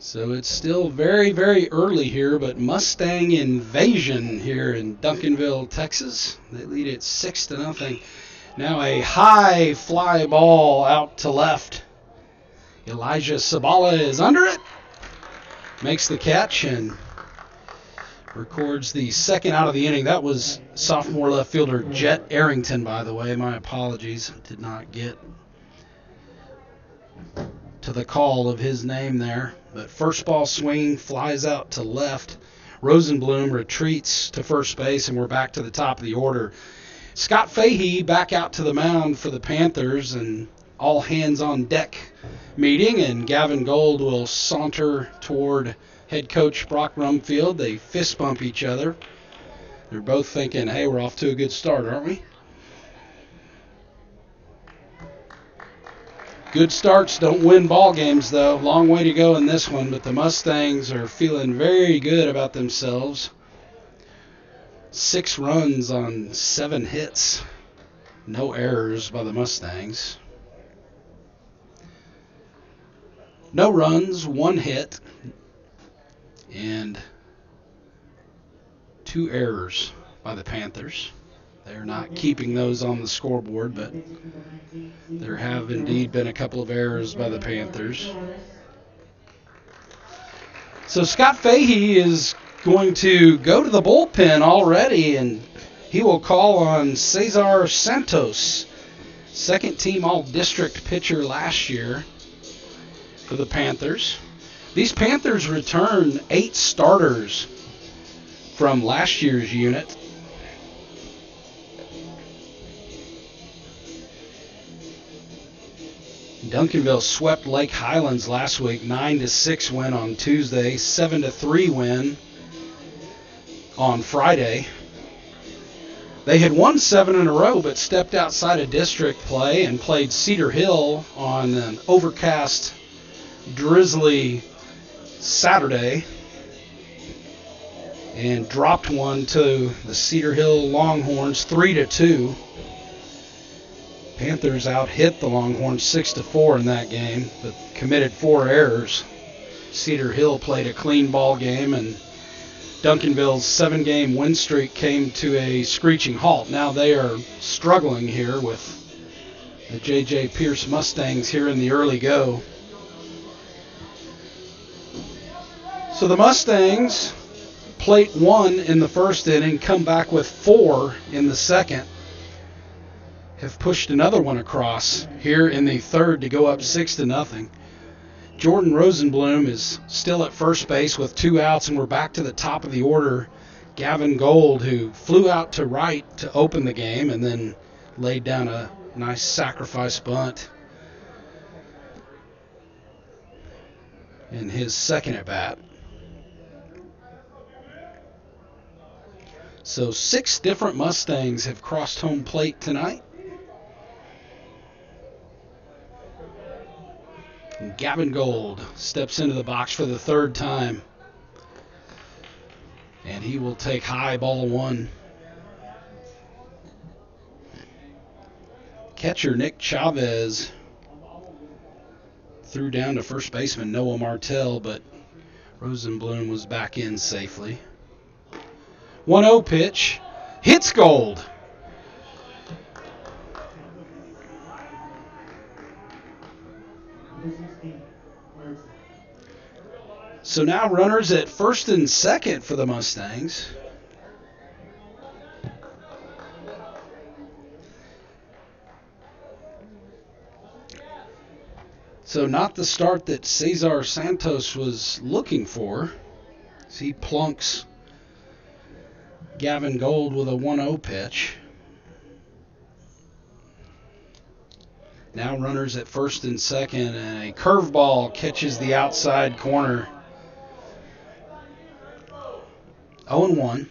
So it's still very, very early here, but Mustang invasion here in Duncanville, Texas. They lead it 6-0. Now a high fly ball out to left. Elijah Sabala is under it, makes the catch, and records the second out of the inning. That was sophomore left fielder Jet Arrington, by the way. My apologies. Did not get to the call of his name there. But first ball swing flies out to left. Rosenblum retreats to first base, and we're back to the top of the order. Scott Fahey back out to the mound for the Panthers, and all hands on deck meeting, and Gavin Gold will saunter toward head coach Brock Rumfield. They fist bump each other. They're both thinking, hey, we're off to a good start, aren't we? Good starts don't win ball games, though. Long way to go in this one, but the Mustangs are feeling very good about themselves. 6 runs on 7 hits. No errors by the Mustangs. No runs, 1 hit, and 2 errors by the Panthers. They're not keeping those on the scoreboard, but there have indeed been a couple of errors by the Panthers. So Scott Fahey is going to go to the bullpen already, and he will call on Cesar Santos, second-team All-District pitcher last year for the Panthers. These Panthers return 8 starters from last year's unit. Duncanville swept Lake Highlands last week, 9-6 win on Tuesday, 7-3 win on Friday. They had won 7 in a row, but stepped outside of district play and played Cedar Hill on an overcast, drizzly Saturday and dropped one to the Cedar Hill Longhorns 3-2. Panthers out-hit the Longhorns 6-4 in that game, but committed 4 errors. Cedar Hill played a clean ball game, and Duncanville's 7-game win streak came to a screeching halt. Now they are struggling here with the J.J. Pearce Mustangs here in the early go. So the Mustangs plate 1 in the first inning, come back with 4 in the second. Have pushed another one across here in the third to go up 6-0. Jordan Rosenblum is still at first base with 2 outs, and we're back to the top of the order. Gavin Gold, who flew out to right to open the game and then laid down a nice sacrifice bunt in his second at bat. So 6 different Mustangs have crossed home plate tonight. And Gavin Gold steps into the box for the 3rd time. And he will take high, ball 1. Catcher Nick Chavez threw down to first baseman Noah Martell, but Rosenblum was back in safely. 1-0 pitch. Hits Gold. So now runners at first and second for the Mustangs. So not the start that Cesar Santos was looking for, as he plunks Gavin Gold with a 1-0 pitch. Now runners at first and second, and a curveball catches the outside corner. 0-1.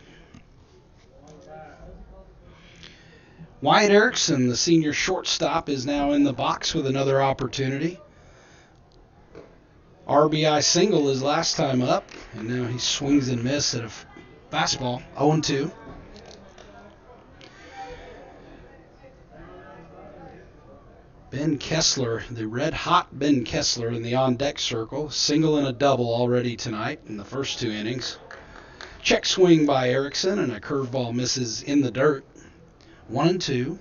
Wyatt Erickson, the senior shortstop, is now in the box with another opportunity. RBI single his last time up, and now he swings and misses at a fastball. 0-2. Ben Kessler, the red-hot Ben Kessler in the on-deck circle. Single and a double already tonight in the first 2 innings. Check swing by Erickson, and a curveball misses in the dirt. 1-2.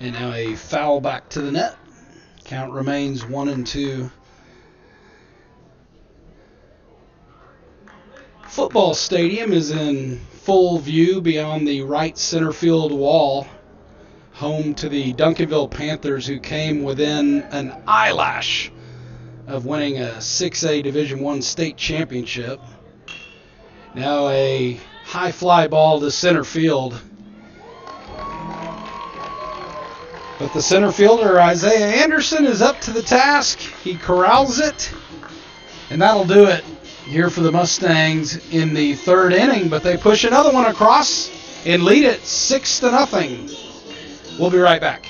And now a foul back to the net. Count remains 1-2. Football stadium is in full view beyond the right center field wall, home to the Duncanville Panthers, who came within an eyelash of winning a 6A Division I state championship. Now a high fly ball to center field. But the center fielder, Isaiah Anderson, is up to the task. He corrals it, and that'll do it here for the Mustangs in the 3rd inning. But they push another one across and lead it 6-0. We'll be right back.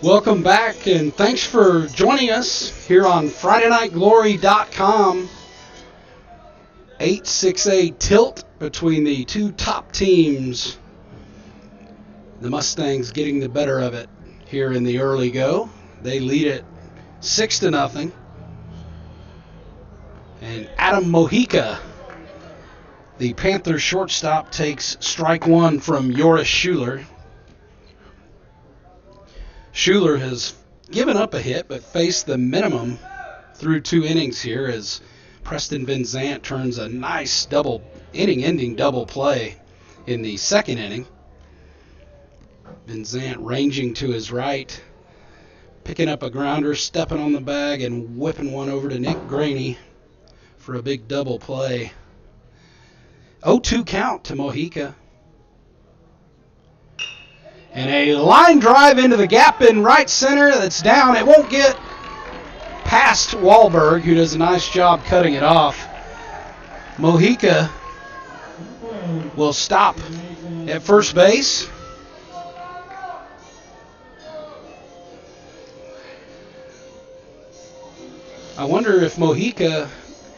Welcome back, and thanks for joining us here on FridayNightGlory.com. 8-6A tilt between the two top teams. The Mustangs getting the better of it here in the early go. They lead it 6-0. And Adam Mojica, the Panthers shortstop, takes strike one from Joris Schuler. Schuler has given up a hit, but faced the minimum through 2 innings here as Preston Van Zandt turns a nice inning-ending double play in the 2nd inning. Van Zandt ranging to his right, picking up a grounder, stepping on the bag, and whipping one over to Nick Graney for a big double play. 0-2 count to Mojica. And a line drive into the gap in right center that's down. It won't get past Wahlberg, who does a nice job cutting it off. Mojica will stop at first base. I wonder if Mojica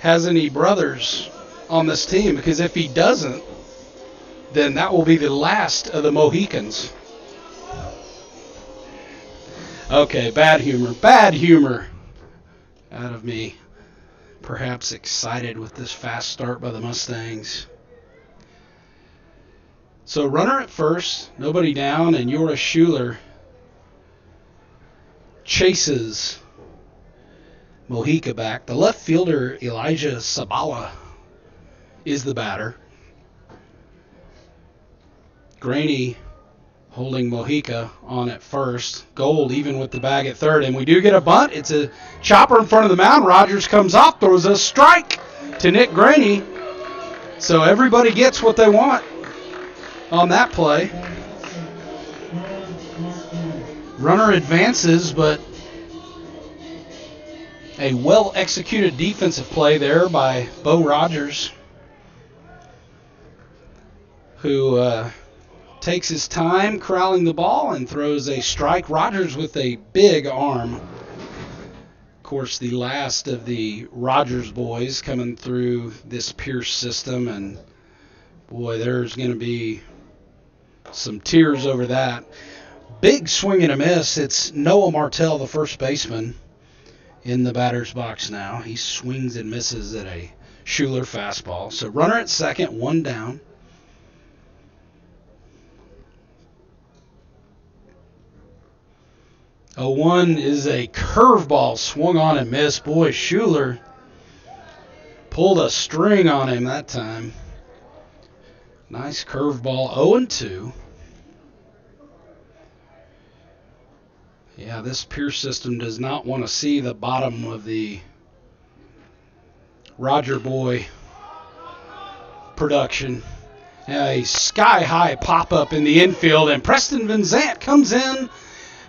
has any brothers on this team, because if he doesn't, then that will be the last of the Mohicans. Okay, bad humor out of me. Perhaps excited with this fast start by the Mustangs. So runner at first, nobody down, and Joris Schuler chases Mojica back. The left fielder, Elijah Sabala, is the batter. Graney holding Mojica on at first. Gold even with the bag at third. And we do get a bunt. It's a chopper in front of the mound. Rogers comes off, throws a strike to Nick Graney. So everybody gets what they want on that play. Runner advances, but a well-executed defensive play there by Bo Rogers, who takes his time corralling the ball and throws a strike. Rogers with a big arm. Of course, the last of the Rogers boys coming through this Pearce system, and boy, there's going to be some tears over that. Big swing and a miss. It's Noah Martell, the first baseman, in the batter's box now. He swings and misses at a Schuler fastball. So runner at second, 1 down. 0-1 is a curveball swung on and missed. Boy, Schuler pulled a string on him that time. Nice curveball. 0-2. Yeah, this Pearce system does not want to see the bottom of the Roger Boy production. A sky-high pop-up in the infield, and Preston Van Zandt comes in,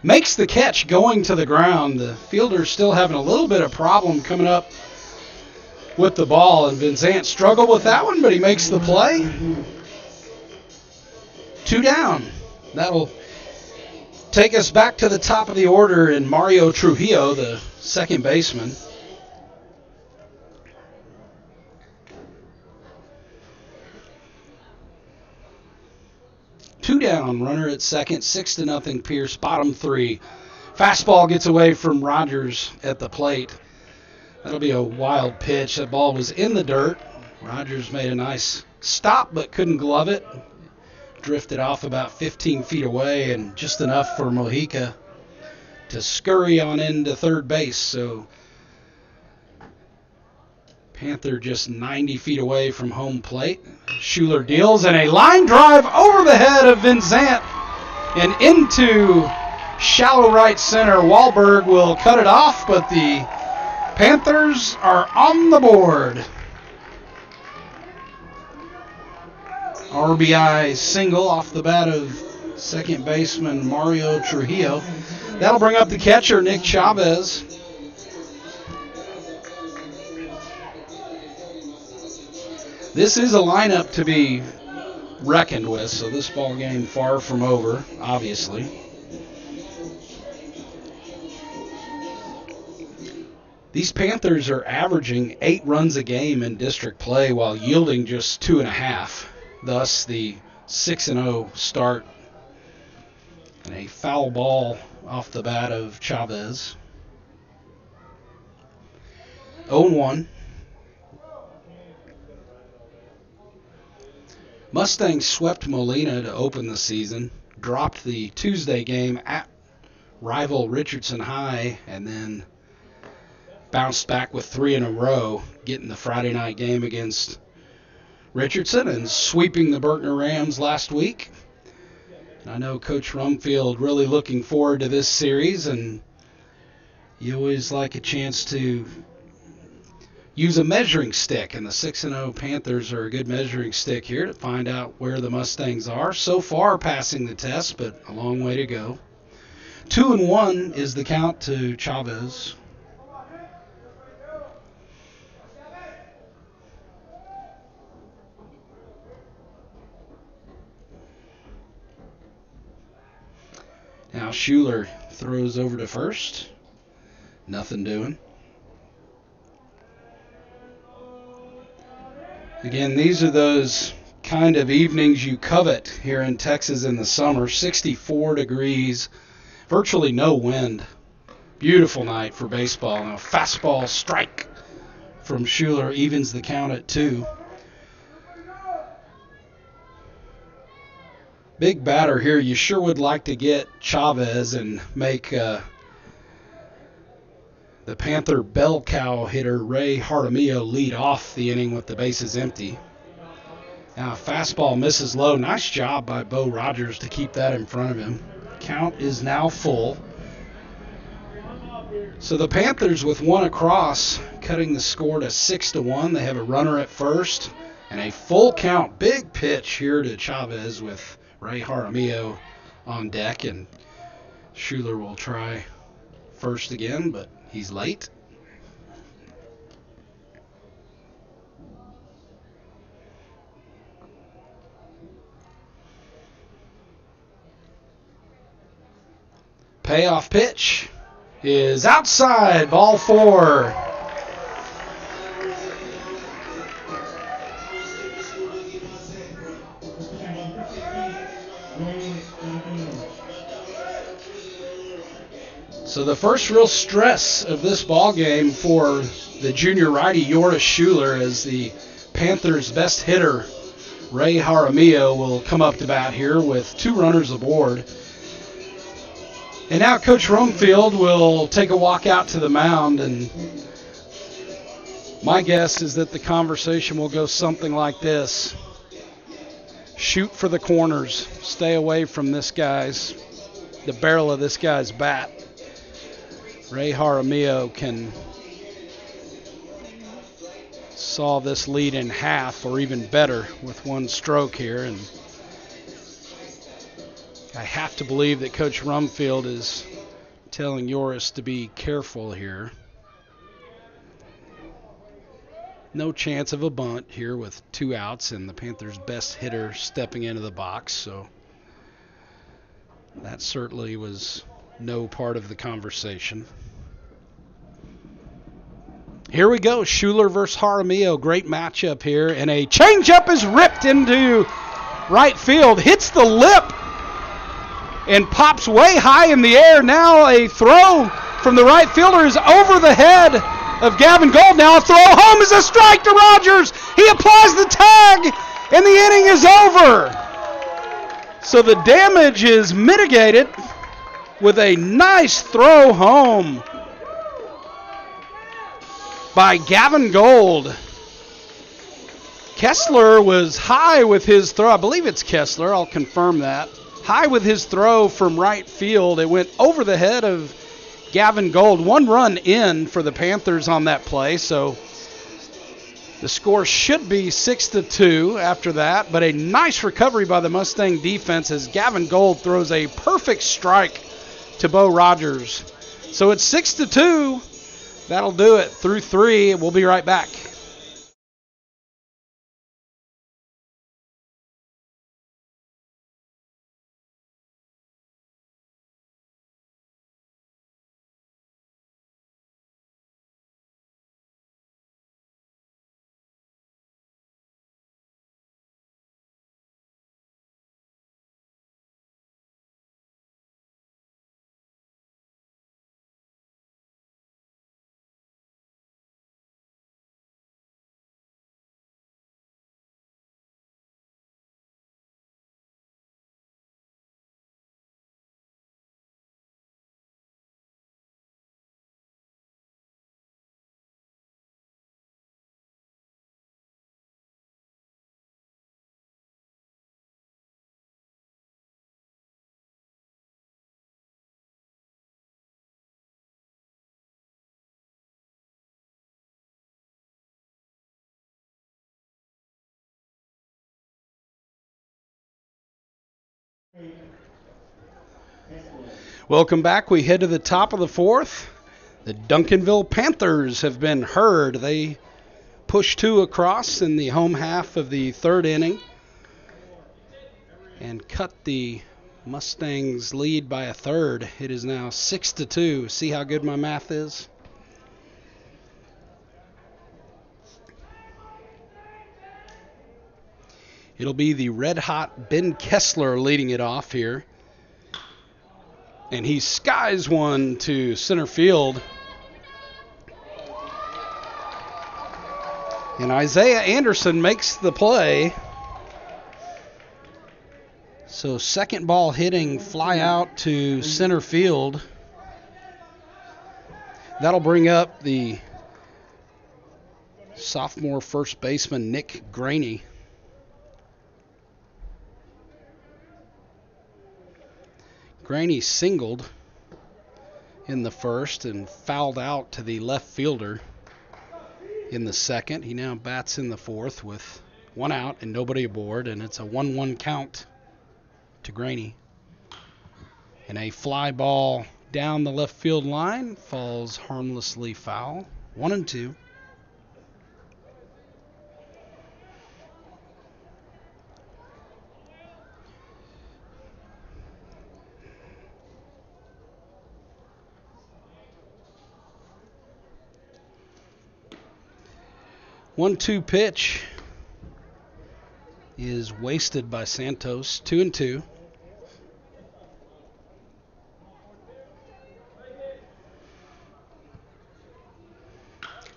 makes the catch going to the ground. The fielder's still having a little bit of problem coming up with the ball, and Van Zandt struggled with that one, but he makes the play. 2 down. That'll take us back to the top of the order in Mario Trujillo, the second baseman. Two down, runner at second, 6-0 Pearce, bottom 3. Fastball gets away from Rogers at the plate. That'll be a wild pitch. That ball was in the dirt. Rogers made a nice stop but couldn't glove it. Drifted off about 15 feet away, and just enough for Mojica to scurry on into third base. So Panther just 90 feet away from home plate. Schuler deals, and a line drive over the head of Van Zandt and into shallow right center. Wahlberg will cut it off, but the Panthers are on the board. RBI single off the bat of second baseman Mario Trujillo. That'll bring up the catcher, Nick Chavez. This is a lineup to be reckoned with, so this ball game far from over, obviously. These Panthers are averaging 8 runs a game in district play while yielding just 2.5. Thus, the 6-0 start. And a foul ball off the bat of Chavez. 0-1. Mustangs swept Molina to open the season, dropped the Tuesday game at rival Richardson High, and then bounced back with 3 in a row, getting the Friday night game against Richardson and sweeping the Berkner Rams last week. And I know Coach Rumfield really looking forward to this series, and you always like a chance to use a measuring stick, and the 6-0 Panthers are a good measuring stick here to find out where the Mustangs are. So far passing the test, but a long way to go. 2-1 is the count to Chavez. Now Schuler throws over to first. Nothing doing. Again, these are those kind of evenings you covet here in Texas in the summer. 64 degrees, virtually no wind. Beautiful night for baseball. Now, fastball strike from Schuler evens the count at 2. Big batter here. You sure would like to get Chavez and make the Panther bell cow hitter Ray Hartamillo lead off the inning with the bases empty. Now, fastball misses low. Nice job by Bo Rogers to keep that in front of him. Count is now full. So the Panthers with 1 across, cutting the score to 6-1. They have a runner at first and a full count. Big pitch here to Chavez with Ray Jaramillo on deck, and Schuler will try first again, but he's late. Payoff pitch is outside, ball 4. So the first real stress of this ball game for the junior righty Joris Schuler, as the Panthers' best hitter Ray Jaramillo will come up to bat here with 2 runners aboard. And now Coach Rumfield will take a walk out to the mound, and my guess is that the conversation will go something like this. Shoot for the corners. Stay away from the barrel of this guy's bat. Ray Jaramillo can saw this lead in half or even better with 1 stroke here, and I have to believe that Coach Rumfield is telling Joris to be careful here. No chance of a bunt here with 2 outs and the Panthers' best hitter stepping into the box, so that certainly was no part of the conversation. Here we go, Schuler versus Jaramillo. Great matchup here, and a changeup is ripped into right field, hits the lip, and pops way high in the air. Now a throw from the right fielder is over the head of Gavin Gold. Now a throw home is a strike to Rogers. He applies the tag, and the inning is over. So the damage is mitigated with a nice throw home by Gavin Gold. Kessler was high with his throw. I believe it's Kessler. I'll confirm that. High with his throw from right field. It went over the head of Gavin Gold. 1 run in for the Panthers on that play, so the score should be 6-2 after that, but a nice recovery by the Mustang defense as Gavin Gold throws a perfect strike to Bo Rogers. So it's 6-2. That'll do it through 3. We'll be right back. Welcome back. We head to the top of the fourth. The Duncanville Panthers have been heard. They pushed 2 across in the home half of the third inning and cut the Mustangs' lead by a third. It is now 6-2. See how good my math is? It'll be the red-hot Ben Kessler leading it off here. And he skies one to center field. And Isaiah Anderson makes the play. So second ball hitting, fly out to center field. That'll bring up the sophomore first baseman, Nick Graney. Graney singled in the first and fouled out to the left fielder in the second. He now bats in the fourth with 1 out and nobody aboard, and it's a 1-1 count to Graney. And a fly ball down the left field line falls harmlessly foul. 1-2. One-two pitch is wasted by Santos. 2-2.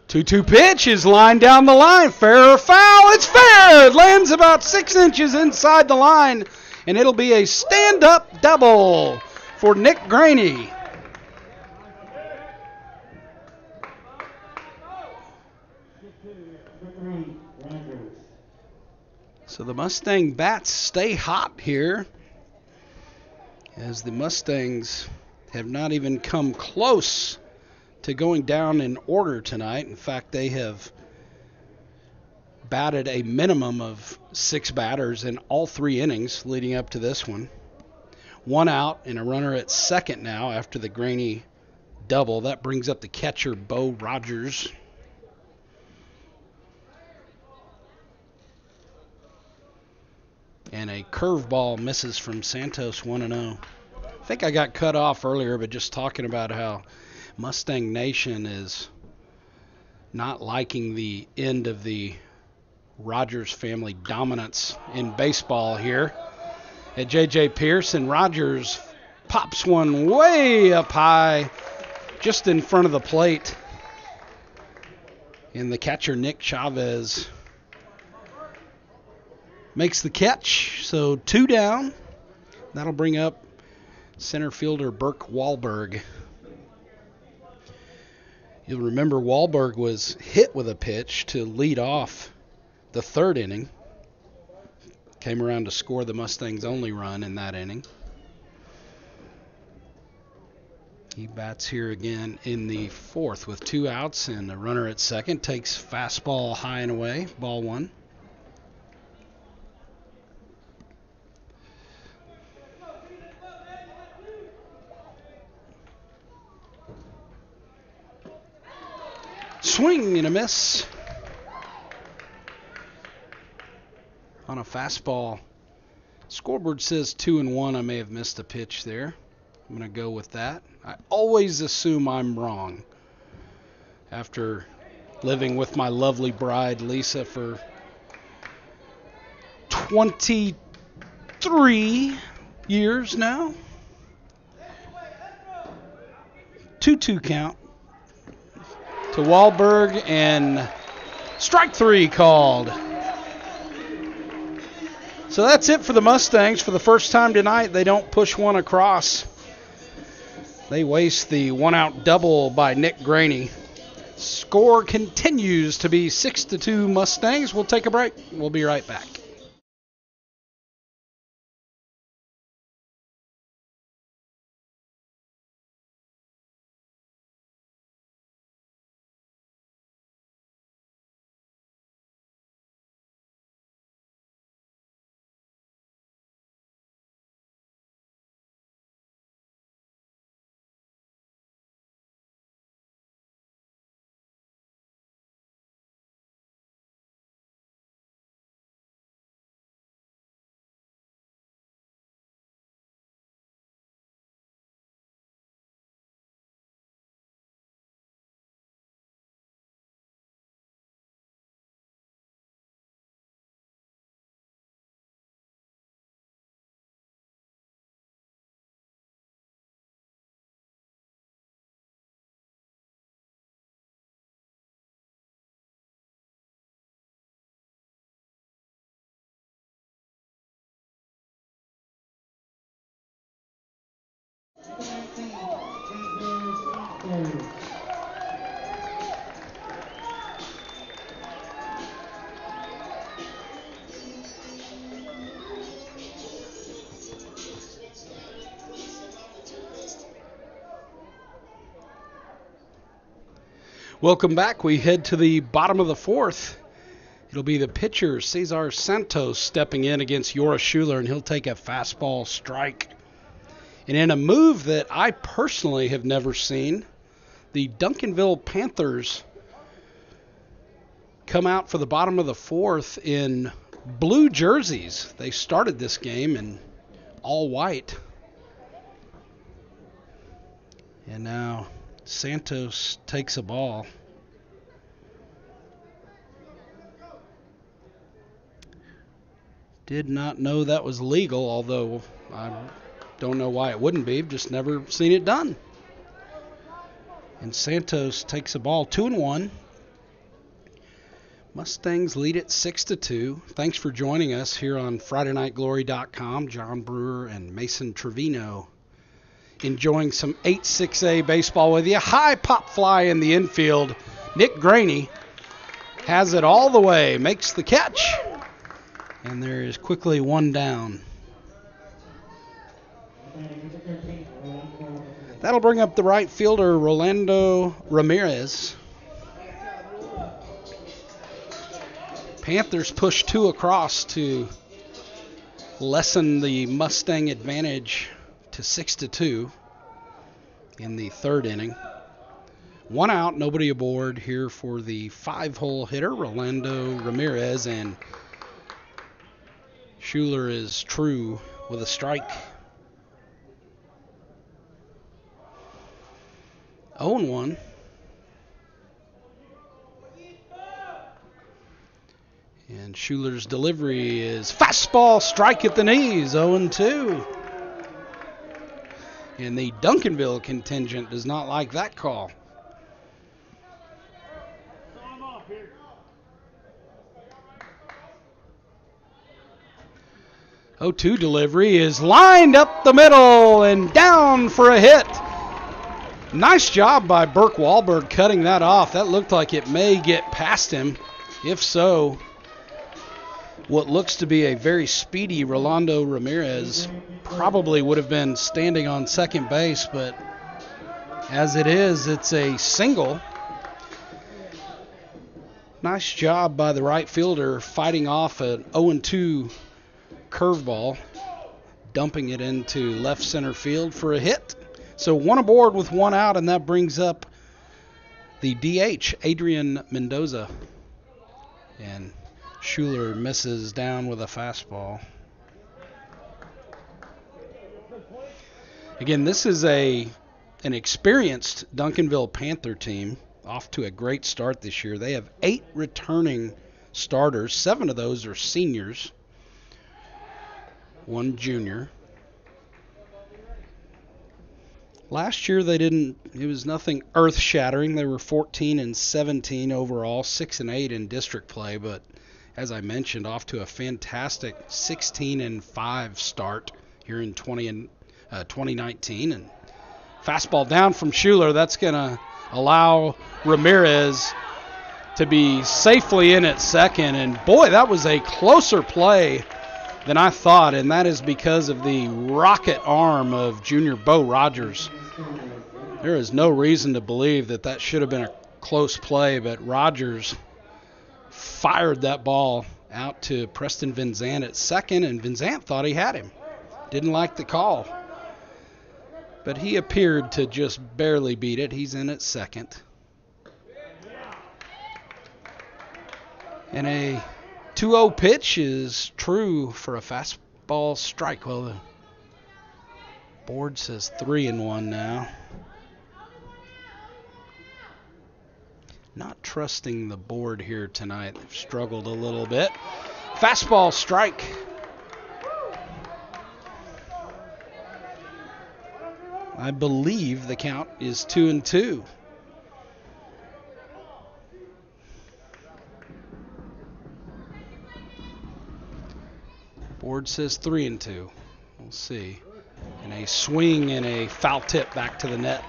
Two-two pitch is lined down the line. Fair or foul? It's fair. It lands about 6 inches inside the line, and it'll be a stand-up double for Nick Graney. So the Mustang bats stay hot here, as the Mustangs have not even come close to going down in order tonight. In fact, they have batted a minimum of 6 batters in all 3 innings leading up to this one. 1 out and a runner at second now after the Graney double. That brings up the catcher, Bo Rogers. And a curveball misses from Santos, 1-0. I think I got cut off earlier, but just talking about how Mustang Nation is not liking the end of the Rogers family dominance in baseball here at J.J. Pearce. And Rogers pops one way up high, just in front of the plate. And the catcher, Nick Chavez, makes the catch. So 2 down. That'll bring up center fielder Burke Wahlberg. You'll remember Wahlberg was hit with a pitch to lead off the third inning. Came around to score the Mustangs' only run in that inning. He bats here again in the fourth with 2 outs and a runner at second. Takes fastball high and away. Ball 1. Swing and a miss on a fastball. Scoreboard says 2-1. I may have missed a pitch there. I'm going to go with that. I always assume I'm wrong after living with my lovely bride, Lisa, for 23 years now. 2-2 count to Wahlberg, and strike 3 called. So that's it for the Mustangs. For the first time tonight, they don't push 1 across. They waste the 1-out double by Nick Graney. Score continues to be 6-2 Mustangs. We'll take a break. We'll be right back. Welcome back. We head to the bottom of the fourth. It'll be the pitcher, Cesar Santos, stepping in against Yoris Schuler, and he'll take a fastball strike. And in a move that I personally have never seen, the Duncanville Panthers come out for the bottom of the fourth in blue jerseys. They started this game in all white. And now Santos takes a ball. Did not know that was legal, although I don't know why it wouldn't be. Just never seen it done. And Santos takes a ball, 2-1. Mustangs lead it 6-2. Thanks for joining us here on FridayNightGlory.com. John Brewer and Mason Trevino enjoying some 8-6A baseball with you. High pop fly in the infield. Nick Graney has it all the way, makes the catch. And there is quickly one down. That'll bring up the right fielder, Rolando Ramirez. Panthers push 2 across to lessen the Mustang advantage to 6-2 in the third inning. 1 out, nobody aboard here for the 5-hole hitter, Rolando Ramirez, and Schuler is true with a strike. 0-1. And Schuler's delivery is fastball, strike at the knees, 0-2. And the Duncanville contingent does not like that call. Oh, 2 delivery is lined up the middle and down for a hit. Nice job by Burke Wahlberg cutting that off. That looked like it may get past him. If so, what looks to be a very speedy Rolando Ramirez probably would have been standing on second base, but as it is, it's a single. Nice job by the right fielder fighting off an 0-2 curveball, dumping it into left center field for a hit. So 1 aboard with 1 out, and that brings up the DH, Adrian Mendoza. And Schuler misses down with a fastball. Again, this is an experienced Duncanville Panther team, off to a great start this year. They have 8 returning starters. 7 of those are seniors. 1 junior. Last year it was nothing earth-shattering. They were 14-17 overall, 6-8 in district play, but as I mentioned, off to a fantastic 16-5 start here in 2019. And fastball down from Schuler. That's going to allow Ramirez to be safely in at second. And boy, that was a closer play than I thought, and that is because of the rocket arm of junior Bo Rogers. There is no reason to believe that should have been a close play, but Rogers fired that ball out to Preston Vinzant at second, and Vinzant thought he had him. Didn't like the call, but he appeared to just barely beat it. He's in at second. And a 2-0 pitch is true for a fastball strike. Well, the board says 3-1 now. Not trusting the board here tonight. They've struggled a little bit. Fastball strike. I believe the count is 2-2. Board says 3-2. We'll see. And a swing and a foul tip back to the net.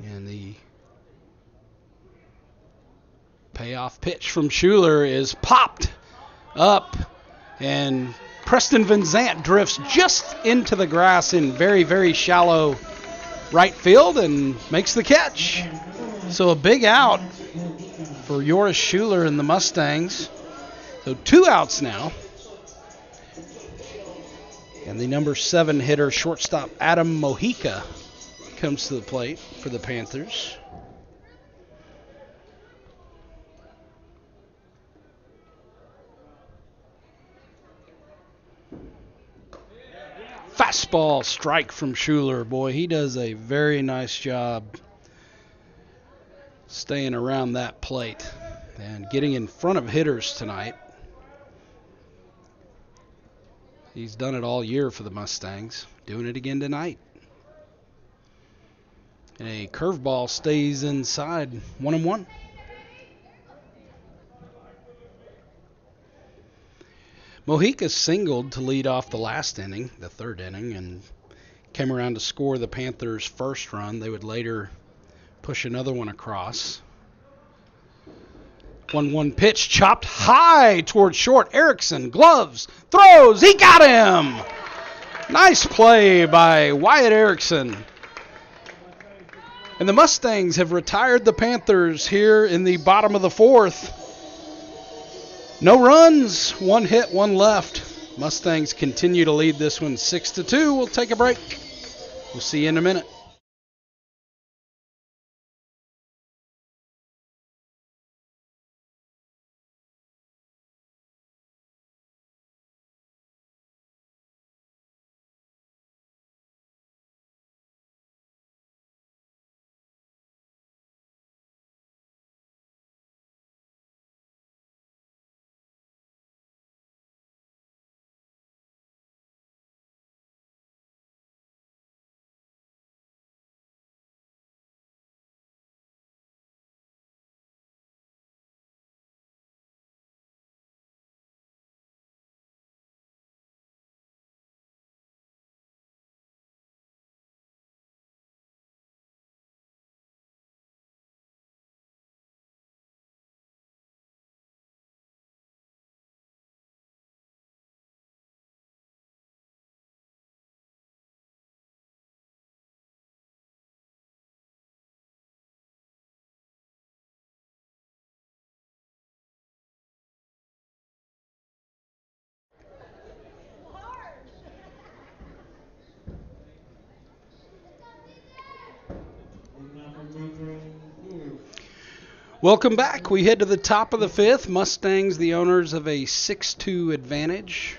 And the payoff pitch from Schuler is popped up, and Preston Van Zant drifts just into the grass in very, very shallow right field and makes the catch. So a big out for Joris Schuler and the Mustangs. So 2 outs now. And the number 7 hitter, shortstop Adam Mojica, comes to the plate for the Panthers. Fastball strike from Schuler. Boy, he does a very nice job staying around that plate and getting in front of hitters tonight. He's done it all year for the Mustangs. Doing it again tonight. And a curveball stays inside. 1-1. Mojica singled to lead off the last inning, the 3rd inning, and came around to score the Panthers' first run. They would later push another one across. 1-1 pitch, chopped high towards short. Erickson, gloves, throws, he got him! Nice play by Wyatt Erickson. And the Mustangs have retired the Panthers here in the bottom of the 4th. No runs, 1 hit, 1 left. Mustangs continue to lead this one 6-2. We'll take a break. We'll see you in a minute. Welcome back. We head to the top of the 5th. Mustangs, the owners of a 6-2 advantage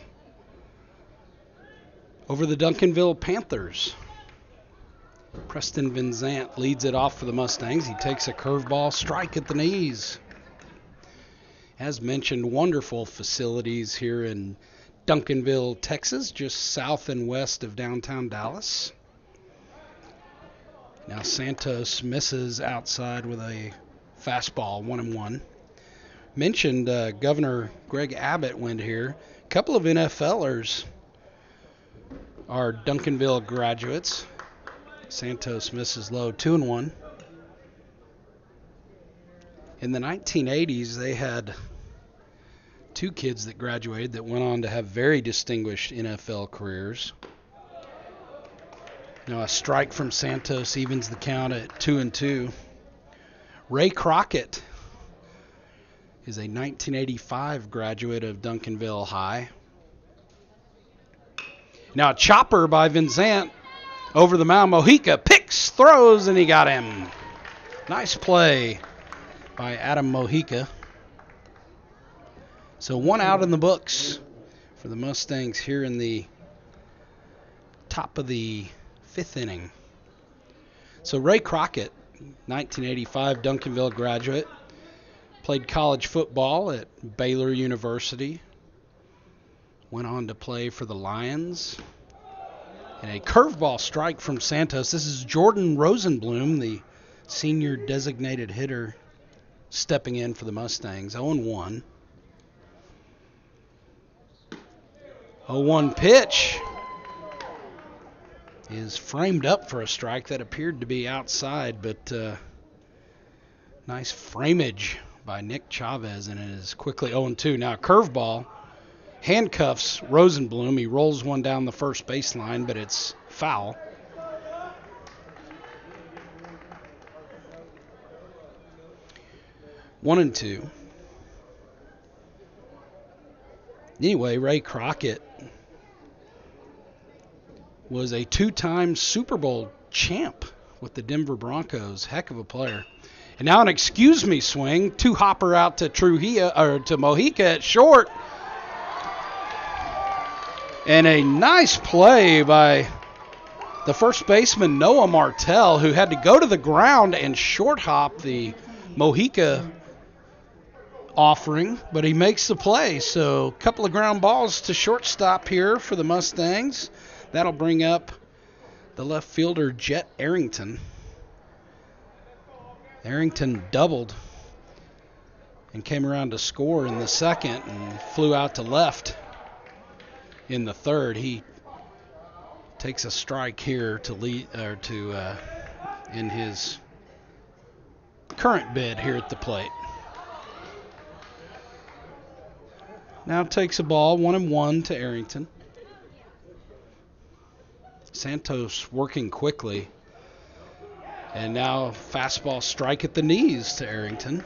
over the Duncanville Panthers. Preston Van Zant leads it off for the Mustangs. He takes a curveball strike at the knees. As mentioned, wonderful facilities here in Duncanville, Texas, just south and west of downtown Dallas. Now Santos misses outside with a fastball, 1-1. Mentioned Governor Greg Abbott went here. A couple of NFLers are Duncanville graduates. Santos misses low, 2-1. In the 1980s, they had 2 kids that graduated that went on to have very distinguished NFL careers. Now a strike from Santos evens the count at 2-2. Ray Crockett is a 1985 graduate of Duncanville High. Now a chopper by Van Zant over the mound. Mojica picks, throws, and he got him. Nice play by Adam Mojica. So 1 out in the books for the Mustangs here in the top of the 5th inning. So Ray Crockett, 1985 Duncanville graduate, played college football at Baylor University, went on to play for the Lions, And a curveball strike from Santos. This is Jordan Rosenblum, the senior designated hitter, stepping in for the Mustangs. 0-1. 0-1 pitch is framed up for a strike that appeared to be outside, but nice frameage by Nick Chavez, and it is quickly 0-2. Now, curveball handcuffs Rosenblum. He rolls one down the first baseline, but it's foul. One and two. Anyway, Ray Crockett was a two-time Super Bowl champ with the Denver Broncos. Heck of a player. And now an excuse me swing. Two-hopper out to Mojica at short. And a nice play by the first baseman, Noah Martell, who had to go to the ground and short hop the Mojica offering, but he makes the play. So a couple of ground balls to shortstop here for the Mustangs. That'll bring up the left fielder, Jet Arrington. Arrington doubled and came around to score in the second and flew out to left in the third. He takes a strike here to lead in his current bid here at the plate. Now takes a ball, 1-1 to Arrington. Santos working quickly. And now fastball strike at the knees to Arrington.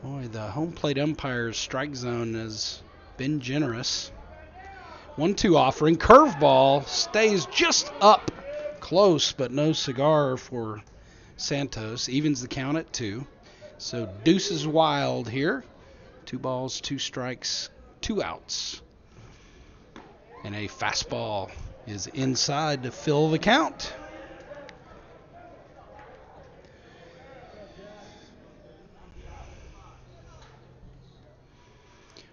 Boy, the home plate umpire's strike zone has been generous. 1-2 offering. Curveball stays just up close, but no cigar for Santos. Evens the count at 2. So deuces wild here. 2 balls, 2 strikes, 2 outs. And a fastball is inside to fill the count.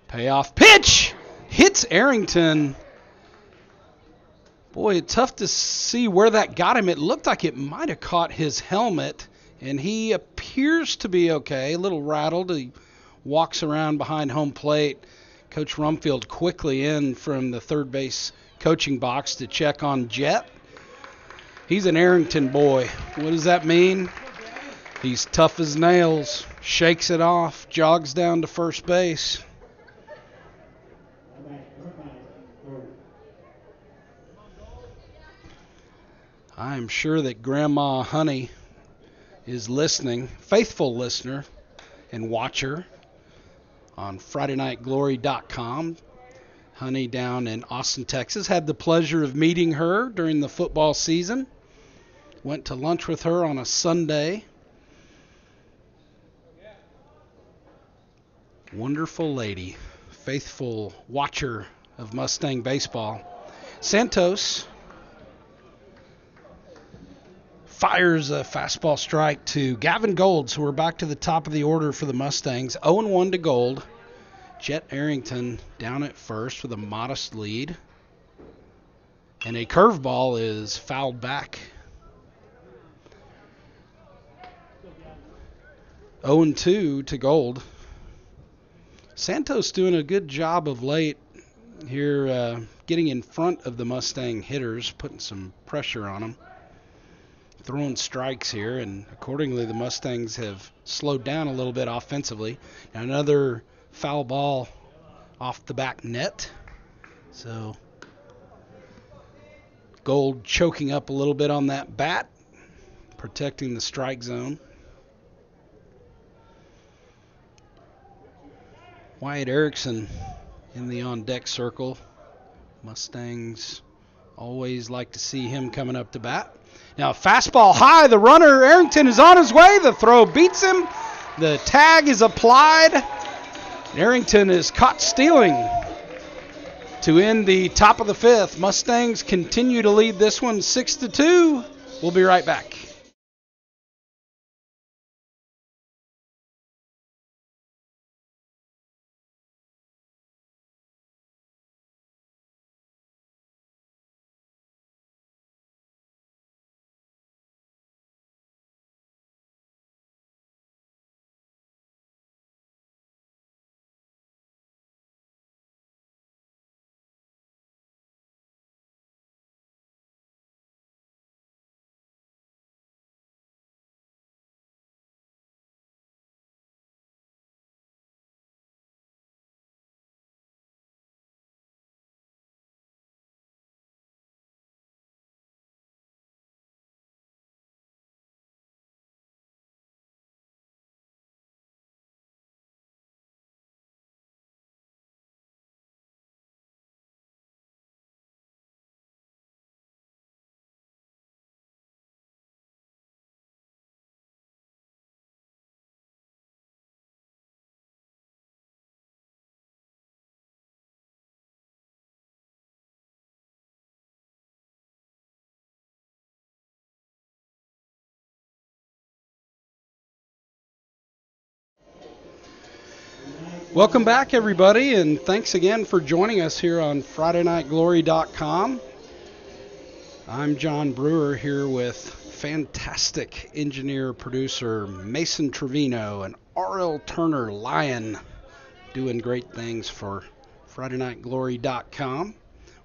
Payoff pitch hits Arrington. Boy, tough to see where that got him. It looked like it might have caught his helmet, and he appears to be okay. A little rattled. He walks around behind home plate. Coach Rumfield quickly in from the third base coaching box to check on Jet. He's an Arrington boy. What does that mean? He's tough as nails. Shakes it off. Jogs down to first base. I'm sure that Grandma Honey is listening, faithful listener and watcher on FridayNightGlory.com. Honey down in Austin, Texas. Had the pleasure of meeting her during the football season. Went to lunch with her on a Sunday. Wonderful lady. Faithful watcher of Mustang baseball. Santos fires a fastball strike to Gavin Gold, so we're back to the top of the order for the Mustangs. 0-1 to Gold. Jet Arrington down at first with a modest lead. And a curveball is fouled back. 0-2 to Gold. Santos doing a good job of late here, getting in front of the Mustang hitters, putting some pressure on them. Throwing strikes here, and accordingly the Mustangs have slowed down a little bit offensively. Now another foul ball off the back net. So Gold choking up a little bit on that bat, protecting the strike zone. Wyatt Erickson in the on-deck circle. Mustangs always like to see him coming up to bat. Now fastball high, the runner, Arrington, is on his way. The throw beats him. The tag is applied. Arrington is caught stealing to end the top of the 5th. Mustangs continue to lead this one 6-2. We'll be right back. Welcome back, everybody, and thanks again for joining us here on FridayNightGlory.com. I'm John Brewer here with fantastic engineer-producer Mason Trevino and R.L. Turner Lyon doing great things for FridayNightGlory.com.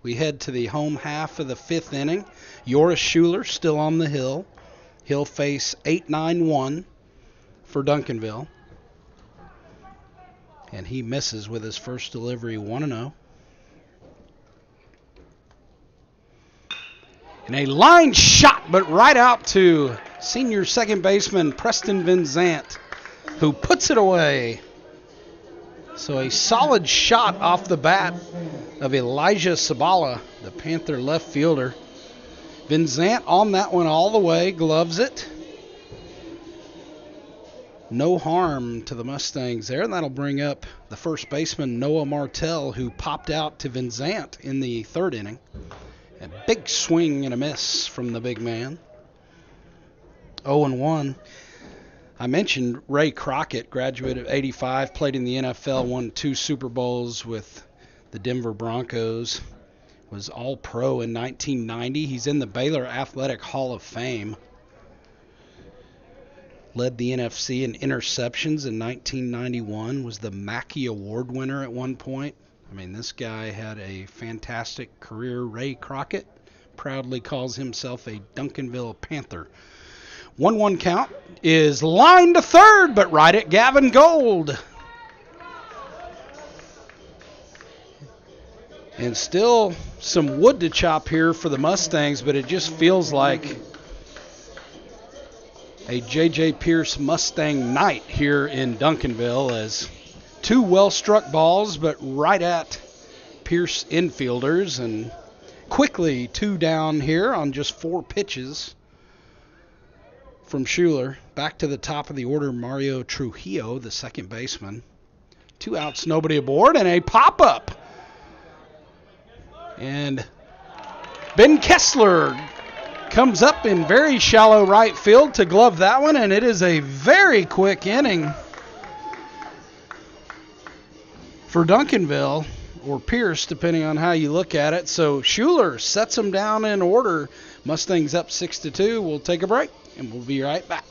We head to the home half of the fifth inning. Joris Schuler still on the hill. He'll face 8-9-1 for Duncanville. And he misses with his first delivery, 1-0. And a line shot, but right out to senior second baseman Preston Vincent, who puts it away. So a solid shot off the bat of Elijah Sabala, the Panther left fielder. Vincent on that one all the way, gloves it. No harm to the Mustangs there. That'll bring up the first baseman, Noah Martell, who popped out to Vincent in the third inning. A big swing and a miss from the big man. 0-1. I mentioned Ray Crockett, graduate of '85, played in the NFL, won 2 Super Bowls with the Denver Broncos, was All-Pro in 1990. He's in the Baylor Athletic Hall of Fame. Led the NFC in interceptions in 1991, was the Mackey Award winner at one point. I mean, this guy had a fantastic career. Ray Crockett proudly calls himself a Duncanville Panther. 1-1 count is line to third, but right at Gavin Gold. And still some wood to chop here for the Mustangs, but it just feels like a J.J. Pearce Mustang night here in Duncanville, as 2 well-struck balls, but right at Pearce infielders, and quickly 2 down here on just 4 pitches from Schuler. Back to the top of the order, Mario Trujillo, the second baseman. 2 outs, nobody aboard, and a pop-up. And Ben Kessler comes up in very shallow right field to glove that one, and it is a very quick inning for Duncanville, or Pearce, depending on how you look at it. So Schuler sets them down in order. Mustangs up 6-2. We'll take a break, and we'll be right back.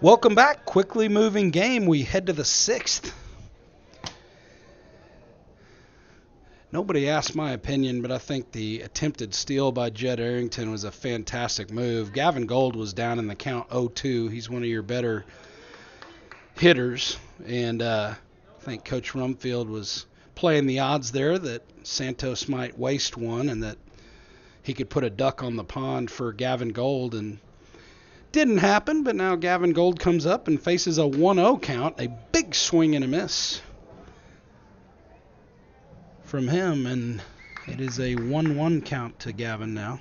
Welcome back. Quickly moving game. We head to the 6th. Nobody asked my opinion, but I think the attempted steal by Jed Arrington was a fantastic move. Gavin Gold was down in the count 0-2. He's one of your better hitters, and I think Coach Rumfield was playing the odds there that Santos might waste one and that he could put a duck on the pond for Gavin Gold, and didn't happen. But now Gavin Gold comes up and faces a 1-0 count, a big swing and a miss from him, and it is a 1-1 count to Gavin now.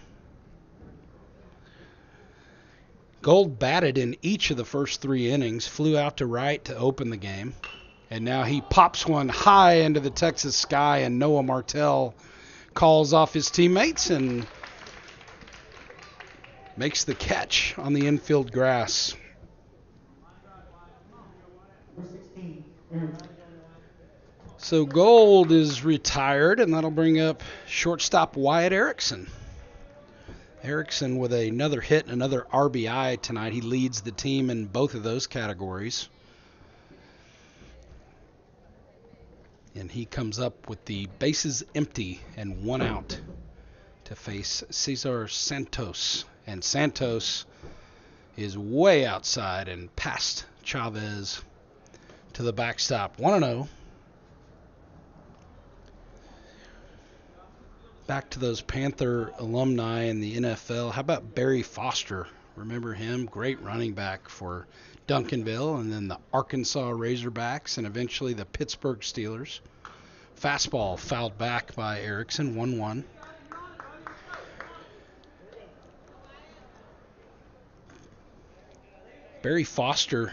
Gold batted in each of the first 3 innings, flew out to right to open the game, and now he pops one high into the Texas sky, and Noah Martell calls off his teammates and makes the catch on the infield grass. So Gold is retired, and that'll bring up shortstop Wyatt Erickson. Erickson with another hit and another RBI tonight. He leads the team in both of those categories. And he comes up with the bases empty and 1 out to face Cesar Santos. And Santos is way outside and past Chavez to the backstop. 1-0. Back to those Panther alumni in the NFL. How about Barry Foster? Remember him? Great running back for Duncanville, and then the Arkansas Razorbacks, and eventually the Pittsburgh Steelers. Fastball fouled back by Erickson, 1-1. Barry Foster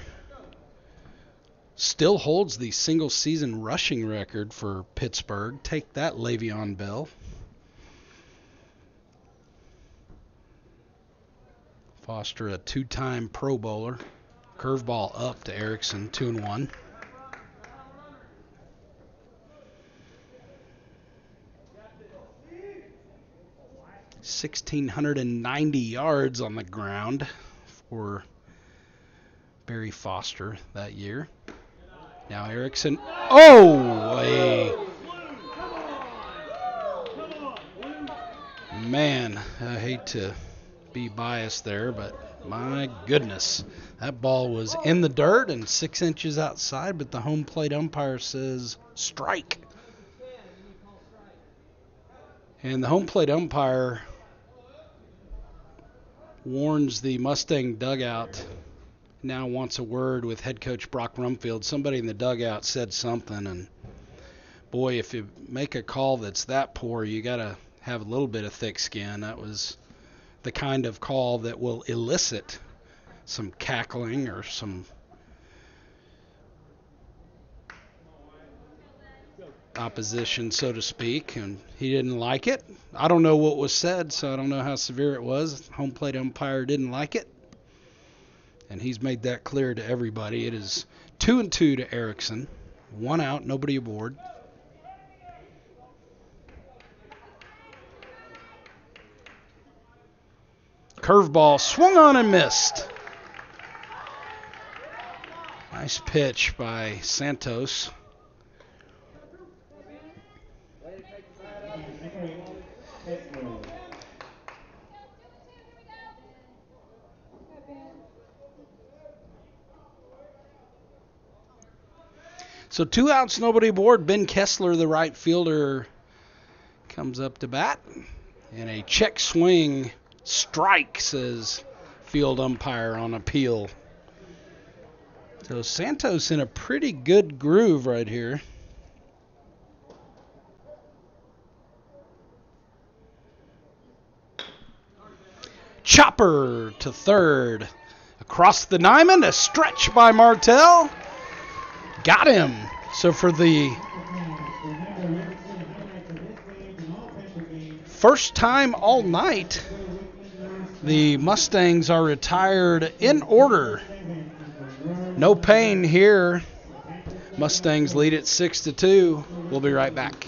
still holds the single-season rushing record for Pittsburgh. Take that, Le'Veon Bell. Foster, a 2-time Pro Bowler. Curveball up to Erickson, 2-1. $1,690 yards on the ground for Barry Foster that year. Now Erickson. Oh! Man, I hate to be biased there, but my goodness. That ball was in the dirt and 6 inches outside, but the home plate umpire says strike. And the home plate umpire warns the Mustang dugout, now wants a word with head coach Brock Rumfield. Somebody in the dugout said something, and boy, if you make a call that's that poor, you got to have a little bit of thick skin. That was the kind of call that will elicit some cackling or some opposition, so to speak, and he didn't like it. I don't know what was said, so I don't know how severe it was. Home plate umpire didn't like it, and he's made that clear to everybody. It is 2-2 to Erickson. 1 out, nobody aboard. Curveball swung on and missed. Nice pitch by Santos. So 2 outs, nobody aboard. Ben Kessler, the right fielder, comes up to bat. And a check swing strike, says field umpire on appeal. So Santos in a pretty good groove right here. Chopper to third. Across the diamond, a stretch by Martell. Got him. So for the first time all night, the Mustangs are retired in order. No pain here. Mustangs lead it 6-2. We'll be right back.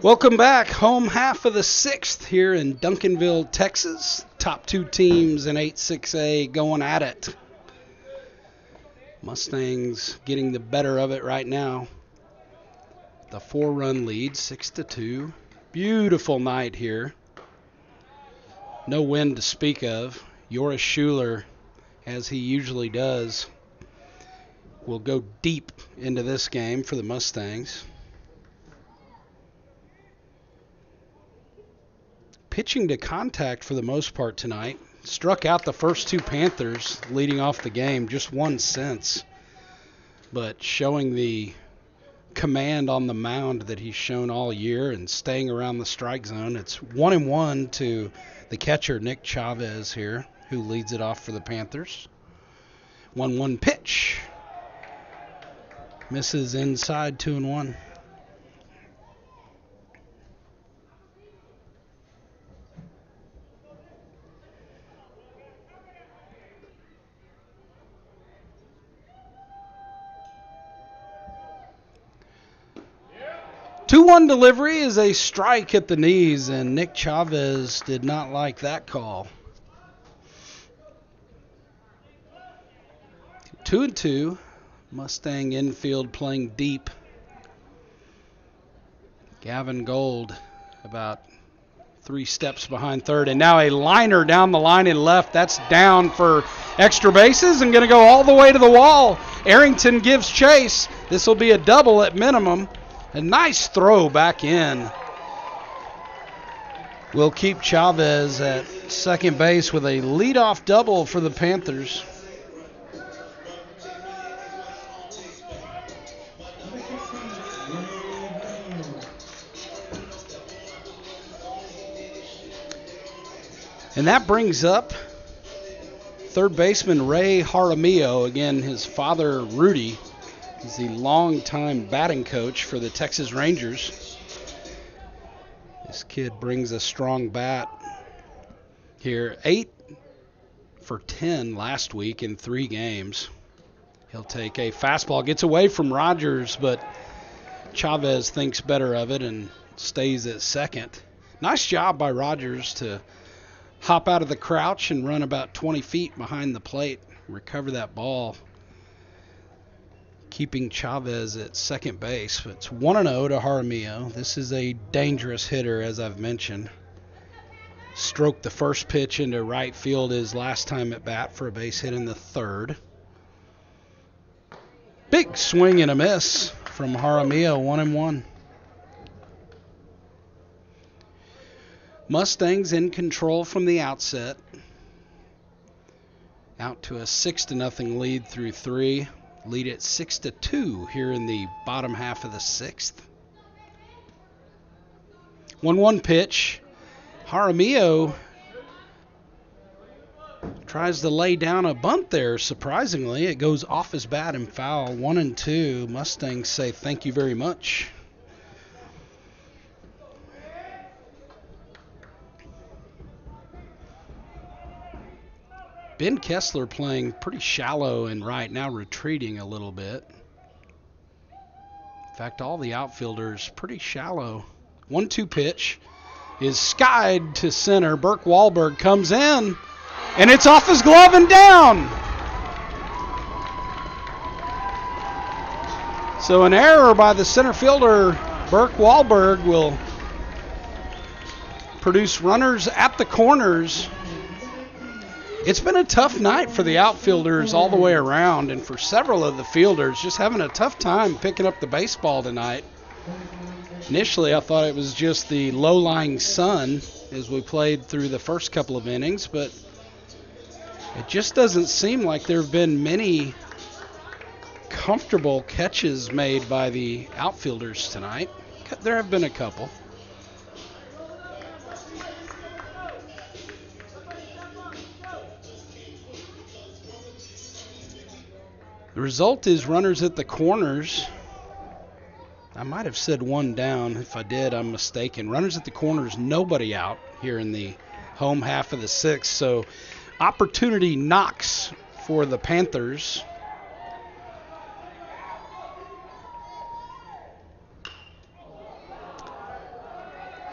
Welcome back. Home half of the 6th here in Duncanville, Texas. Top 2 teams in 8-6A going at it. Mustangs getting the better of it right now. The 4-run lead, 6-2. Beautiful night here. No wind to speak of. Joris Schuler, as he usually does, will go deep into this game for the Mustangs. Pitching to contact for the most part tonight. Struck out the first 2 Panthers leading off the game, just 1 since. But showing the command on the mound that he's shown all year and staying around the strike zone. It's 1-1 to the catcher, Nick Chavez here, who leads it off for the Panthers. 1-1 pitch. Misses inside, 2-1. Two-one delivery is a strike at the knees, and Nick Chavez did not like that call. 2-2. Mustang infield playing deep. Gavin Gold about 3 steps behind third, and now a liner down the line and left. That's down for extra bases and going to go all the way to the wall. Arrington gives chase. This will be a double at minimum. A nice throw back in. Will keep Chavez at second base with a leadoff double for the Panthers. And that brings up third baseman Ray Jaramillo. Again, his father, Rudy, is the longtime batting coach for the Texas Rangers. This kid brings a strong bat here. 8 for 10 last week in 3 games. He'll take a fastball. Gets away from Rogers, but Chavez thinks better of it and stays at second. Nice job by Rogers to hop out of the crouch and run about 20 feet behind the plate, recover that ball, keeping Chavez at second base. It's 1-0 to Jaramillo. This is a dangerous hitter, as I've mentioned. Stroked the first pitch into right field his last time at bat for a base hit in the third. Big swing and a miss from Jaramillo, 1-1. Mustangs in control from the outset. Out to a 6-0 lead through 3. Lead at 6-2 here in the bottom half of the 6th. 1-1 pitch. Jaramillo tries to lay down a bunt there. Surprisingly, it goes off his bat and foul. 1-2. Mustangs say thank you very much. Ben Kessler playing pretty shallow and right now, retreating a little bit. In fact, all the outfielders pretty shallow. 1-2 pitch is skied to center. Burke Wahlberg comes in, and it's off his glove and down. So an error by the center fielder, Burke Wahlberg, will produce runners at the corners. It's been a tough night for the outfielders all the way around, and for several of the fielders just having a tough time picking up the baseball tonight. Initially, I thought it was just the low-lying sun as we played through the first couple of innings, but it just doesn't seem like there have been many comfortable catches made by the outfielders tonight. There have been a couple. The result is runners at the corners. I might have said one down. If I did, I'm mistaken. Runners at the corners, nobody out here in the home half of the 6th. So opportunity knocks for the Panthers.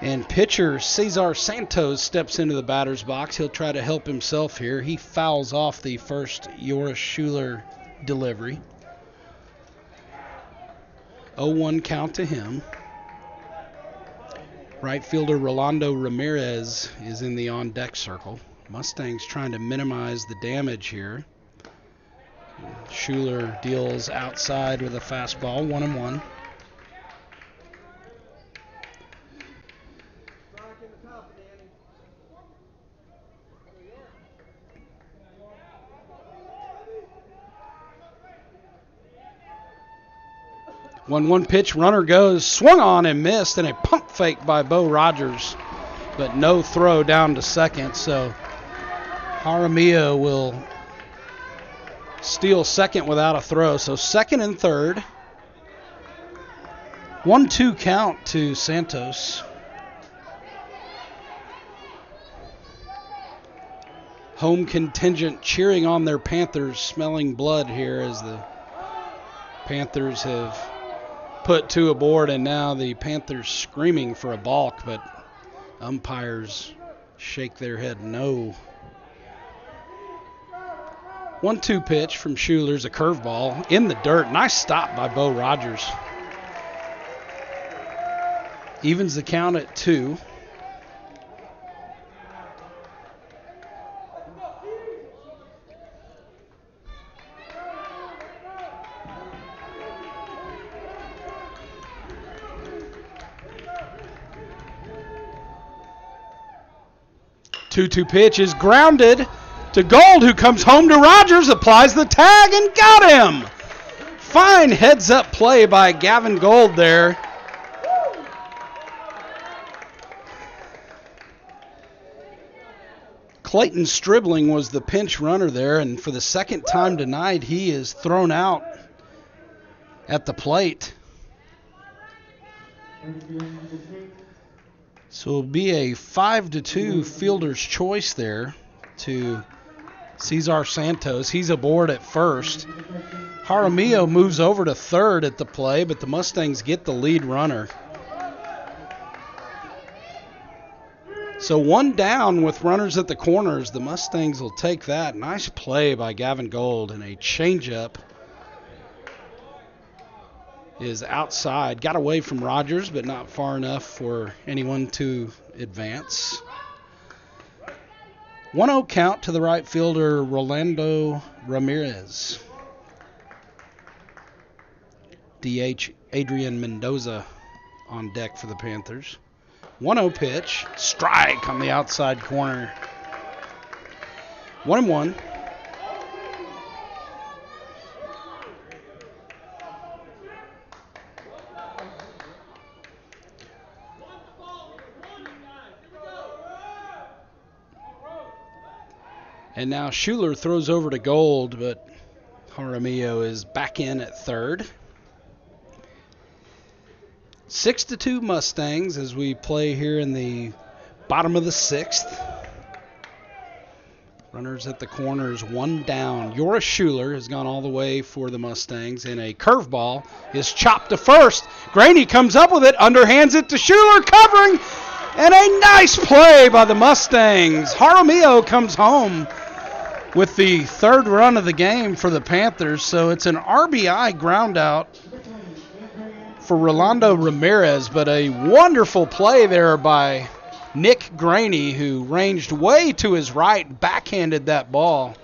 And pitcher Cesar Santos steps into the batter's box. He'll try to help himself here. He fouls off the first Joris Schuler delivery. 0-1 count to him. Right fielder Rolando Ramirez is in the on-deck circle. Mustangs trying to minimize the damage here. Schuler deals outside with a fastball, 1-1. One pitch, runner goes, swung on and missed, and a pump fake by Bo Rogers, but no throw down to second. So Jaramillo will steal second without a throw. So second and third. 1-2 count to Santos. Home contingent cheering on their Panthers, smelling blood here as the Panthers have put two aboard, and now the Panthers screaming for a balk, but umpires shake their head no. 1-2 pitch from Schuler's a curveball in the dirt. Nice stop by Bo Rogers. Evens the count at 2. Two pitch is grounded to Gold, who comes home to Rogers, applies the tag, and got him. Fine heads-up play by Gavin Gold there. Clayton Stribling was the pinch runner there, and for the second time tonight, he is thrown out at the plate. So it'll be a 5-2 fielder's choice there to Cesar Santos. He's aboard at first. Jaramillo moves over to third at the play, but the Mustangs get the lead runner. So one down with runners at the corners. The Mustangs will take that. Nice play by Gavin Gold, and a changeup is outside. Got away from Rogers, but not far enough for anyone to advance. 1-0 count to the right fielder, Rolando Ramirez. DH Adrian Mendoza on deck for the Panthers. 1-0 pitch, strike on the outside corner. 1-1. And now Schuler throws over to Gold, but Jaramillo is back in at third. 6-2 Mustangs as we play here in the bottom of the sixth. Runners at the corners, one down. Joris Schuler has gone all the way for the Mustangs, and a curveball is chopped to first. Graney comes up with it, underhands it to Schuler, covering, and a nice play by the Mustangs. Jaramillo comes home with the third run of the game for the Panthers, so it's an RBI ground out for Rolando Ramirez, but a wonderful play there by Nick Graney, who ranged way to his right, backhanded that ball,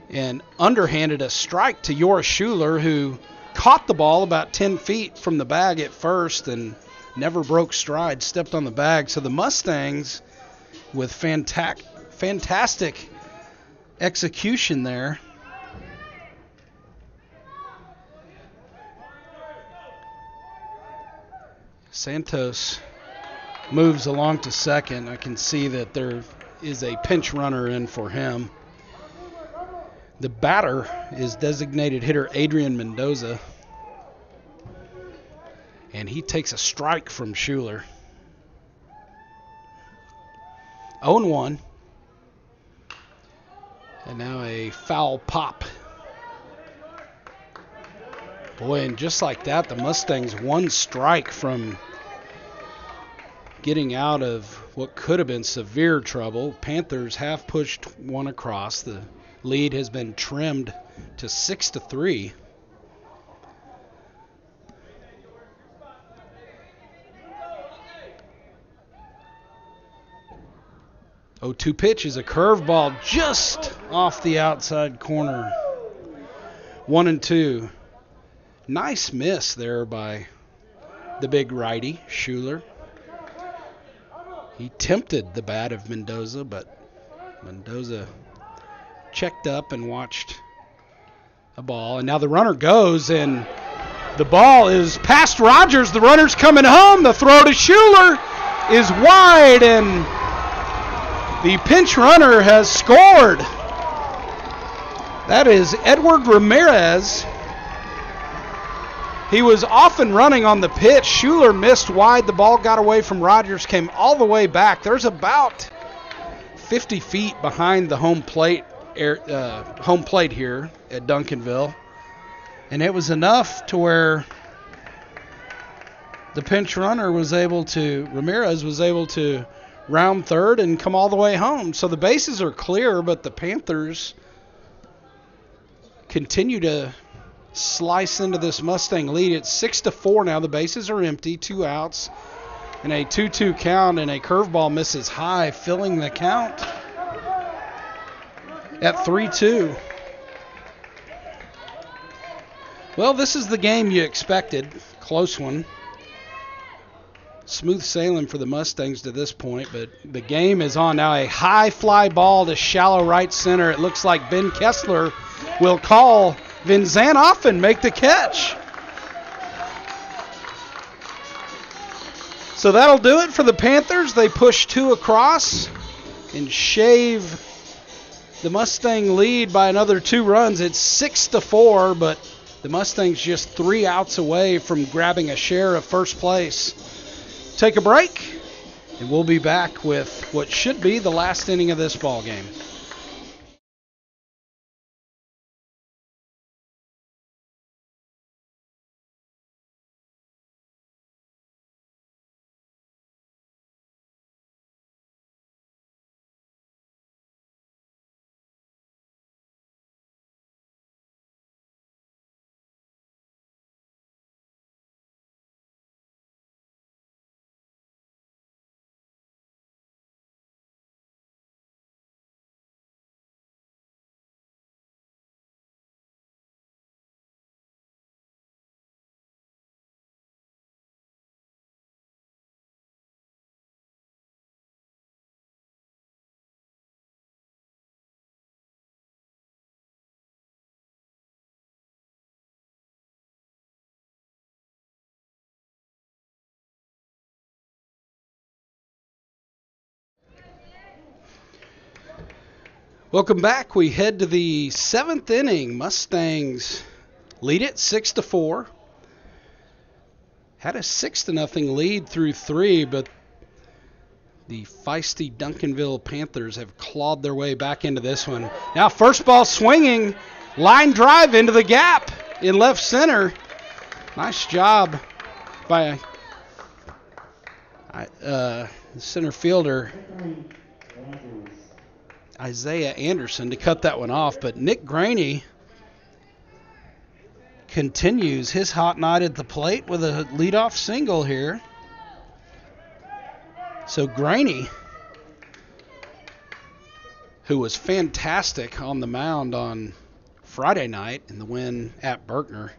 and underhanded a strike to Joris Schuler, who caught the ball about 10 feet from the bag at first and never broke stride, stepped on the bag. So the Mustangs, with fantastic execution there, Santos moves along to second. I can see that there is a pinch runner in for him. The batter is designated hitter Adrian Mendoza, and he takes a strike from Schuler. 0-1. And now a foul pop. Boy, and just like that, the Mustangs one strike from getting out of what could have been severe trouble. Panthers have pushed one across. The lead has been trimmed to 6-3. Oh, 2 pitch is a curveball just off the outside corner. 1-2. Nice miss there by the big righty, Schuler. He tempted the bat of Mendoza, but Mendoza checked up and watched a ball. And now the runner goes, and the ball is past Rogers. The runner's coming home. The throw to Schuler is wide, and the pinch runner has scored. That is Edward Ramirez. He was off and running on the pitch. Schuler missed wide. The ball got away from Rogers, came all the way back. There's about 50 feet behind the home plate here at Duncanville. And it was enough to where the pinch runner Ramirez was able to round third and come all the way home. So the bases are clear, but the Panthers continue to slice into this Mustang lead. It's 6-4 now. The bases are empty, 2 outs, and a 2-2 count, and a curveball misses high, filling the count at 3-2. Well, this is the game you expected. Close one. Smooth sailing for the Mustangs to this point, but the game is on now. A high fly ball to shallow right center. It looks like Ben Kessler will call Van Zanoff and make the catch. So that'll do it for the Panthers. They push 2 across and shave the Mustang lead by another 2 runs. It's 6-4, but the Mustangs just 3 outs away from grabbing a share of first place. Take a break, and we'll be back with what should be the last inning of this ball game. Welcome back. We head to the 7th inning. Mustangs lead it 6-4. Had a 6-0 lead through 3, but the feisty Duncanville Panthers have clawed their way back into this one. Now first ball swinging, line drive into the gap in left center. Nice job by the center fielder Isaiah Anderson to cut that one off, but Nick Graney continues his hot night at the plate with a leadoff single here. So Graney, who was fantastic on the mound on Friday night in the win at Berkner,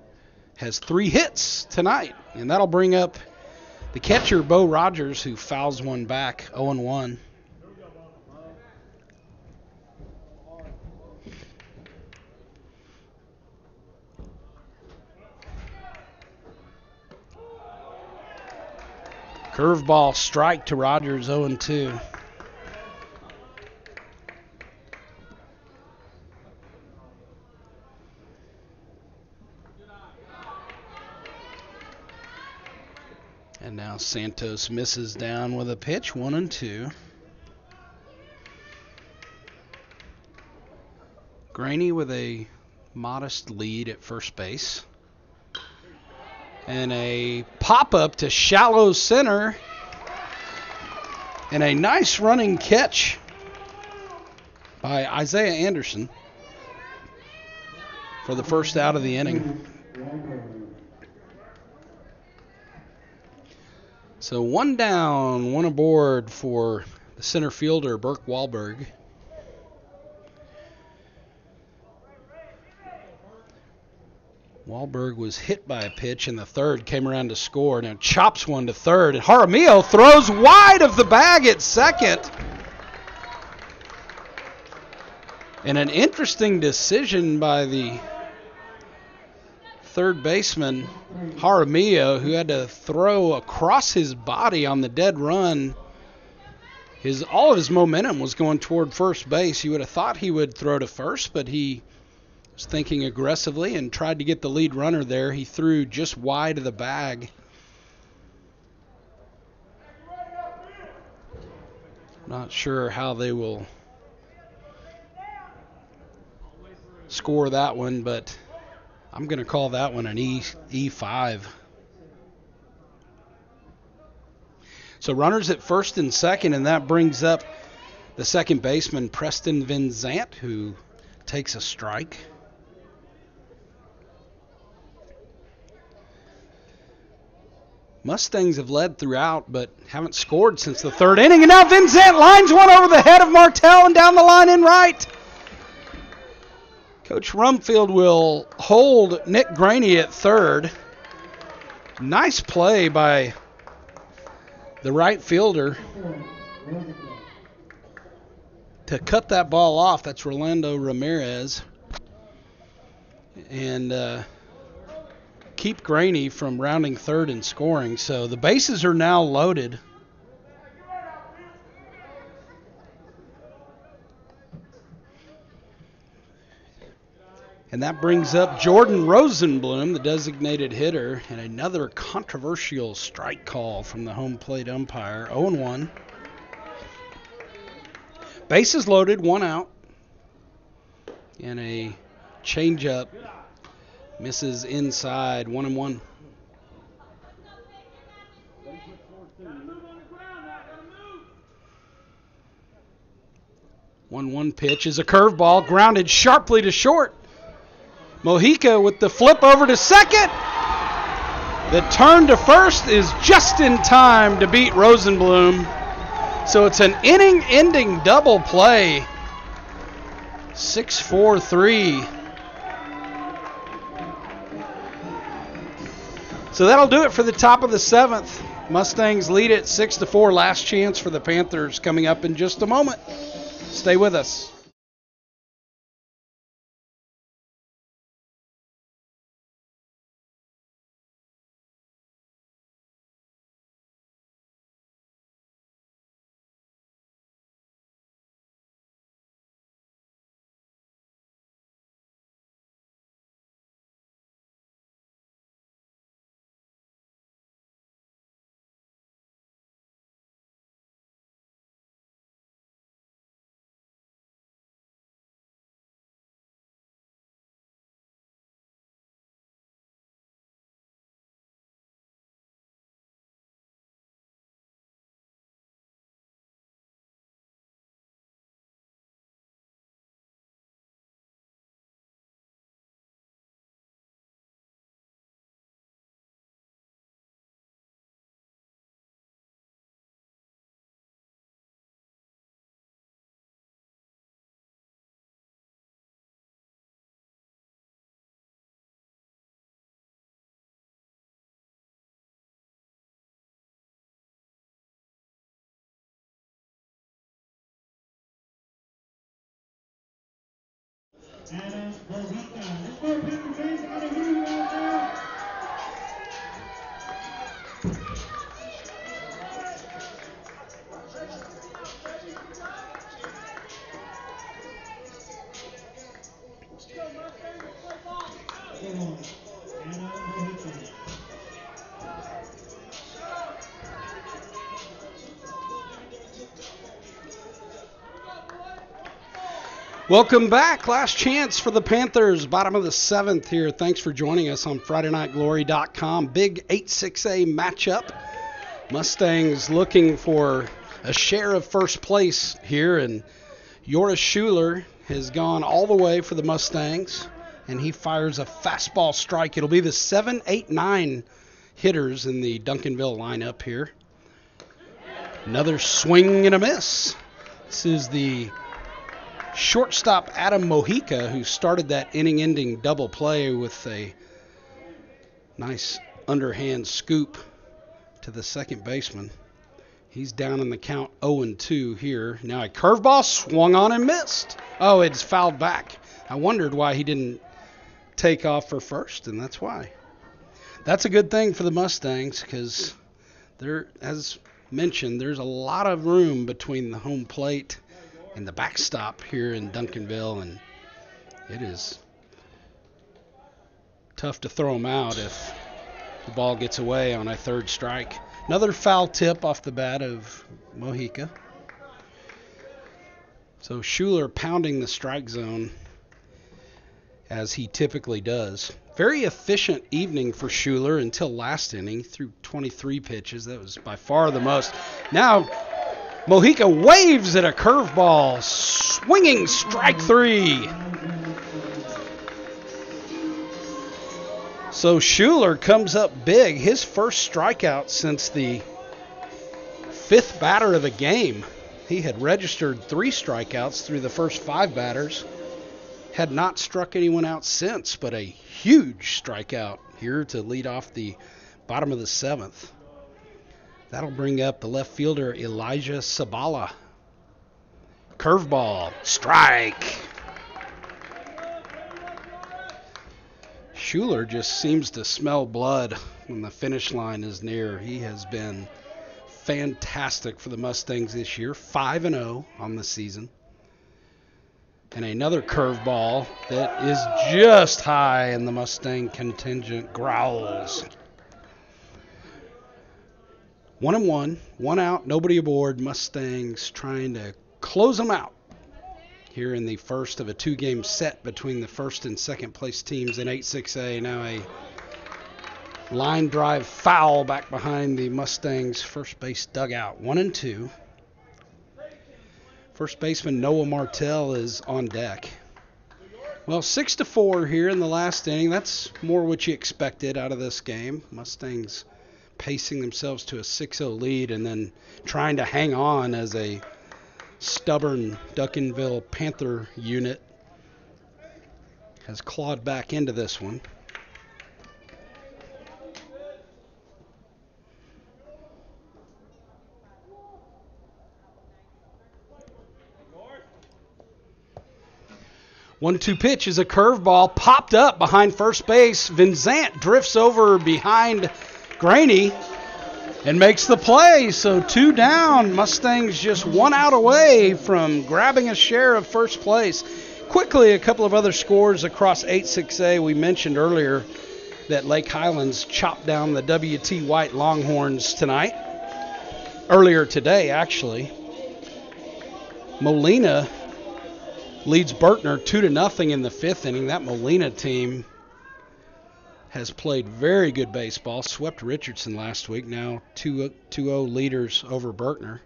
has 3 hits tonight, and that'll bring up the catcher, Bo Rogers, who fouls one back, 0-1. Curveball strike to Rogers, 0-2. And now Santos misses down with a pitch, 1-2. Graney with a modest lead at first base. And a pop-up to shallow center. And a nice running catch by Isaiah Anderson for the first out of the inning. So 1 down, 1 aboard for the center fielder, Burke Wahlberg. Wahlberg was hit by a pitch in the third, came around to score. Now chops one to third, and Jaramillo throws wide of the bag at second. And an interesting decision by the third baseman, Jaramillo, who had to throw across his body on the dead run. All of his momentum was going toward first base. You would have thought he would throw to first, but he was thinking aggressively and tried to get the lead runner there. He threw just wide of the bag. Not sure how they will score that one, but I'm going to call that one an E5. So runners at first and second, and that brings up the second baseman, Preston Van Zant, who takes a strike. Mustangs have led throughout, but haven't scored since the third inning. And now Van Zant lines one over the head of Martell and down the line in right. Coach Rumfield will hold Nick Graney at third. Nice play by the right fielder to cut that ball off. That's Rolando Ramirez. And keep Graney from rounding third and scoring. So the bases are now loaded. And that brings up Jordan Rosenblum, the designated hitter, and another controversial strike call from the home plate umpire. 0-1. Bases loaded, 1 out. And a changeup misses inside, 1-1. One pitch is a curveball, grounded sharply to short. Mojica with the flip over to second. The turn to first is just in time to beat Rosenblum. So it's an inning-ending double play. 6-4-3. So that'll do it for the top of the 7th. Mustangs lead it 6-4. Last chance for the Panthers coming up in just a moment. Stay with us. Adam Mojica. Let's go, Panther fans. I gotta hear you out there. Come on, Adam Mojica. Welcome back. Last chance for the Panthers, bottom of the 7th here. Thanks for joining us on FridayNightGlory.com. Big 8-6A matchup. Mustangs looking for a share of first place here, and Joris Schuler has gone all the way for the Mustangs, and he fires a fastball strike. It'll be the 7, 8, 9 hitters in the Duncanville lineup here. Another swing and a miss. This is the shortstop Adam Mojica, who started that inning-ending double play with a nice underhand scoop to the second baseman. He's down in the count 0-2 here. Now a curveball swung on and missed. Oh, it's fouled back. I wondered why he didn't take off for first, and that's why. That's a good thing for the Mustangs because there, as mentioned, there's a lot of room between the home plate and the backstop here in Duncanville, and it is tough to throw them out if the ball gets away on a third strike. Another foul tip off the bat of Mojica. So Schuler pounding the strike zone as he typically does. Very efficient evening for Schuler until last inning. He threw 23 pitches. That was by far the most. Now Mojica waves at a curveball. Swinging strike 3. So Schuler comes up big. His first strikeout since the 5th batter of the game. He had registered 3 strikeouts through the first 5 batters. Had not struck anyone out since, but a huge strikeout here to lead off the bottom of the 7th. That'll bring up the left fielder Elijah Sabala. Curveball, strike. Schuler just seems to smell blood when the finish line is near. He has been fantastic for the Mustangs this year, 5-0 on the season. And another curveball that is just high, and the Mustang contingent growls. 1-1, 1 out, nobody aboard. Mustangs trying to close them out here in the first of a 2-game set between the first and second place teams in 8-6A. Now a line drive foul back behind the Mustangs' first base dugout. 1-2. First baseman Noah Martell is on deck. Well, 6-4 here in the last inning. That's more what you expected out of this game. Mustangs pacing themselves to a 6-0 lead and then trying to hang on as a stubborn Duncanville Panther unit has clawed back into this one. One-two pitch is a curveball popped up behind first base. Vincent drifts over behind Graney and makes the play. So 2 down. Mustangs just 1 out away from grabbing a share of first place. Quickly, a couple of other scores across 8-6A. We mentioned earlier that Lake Highlands chopped down the W.T. White Longhorns tonight. Earlier today, actually. Molina leads Berkner 2-0 in the 5th inning. That Molina team has played very good baseball. Swept Richardson last week. Now 2-0 leaders over Berkner.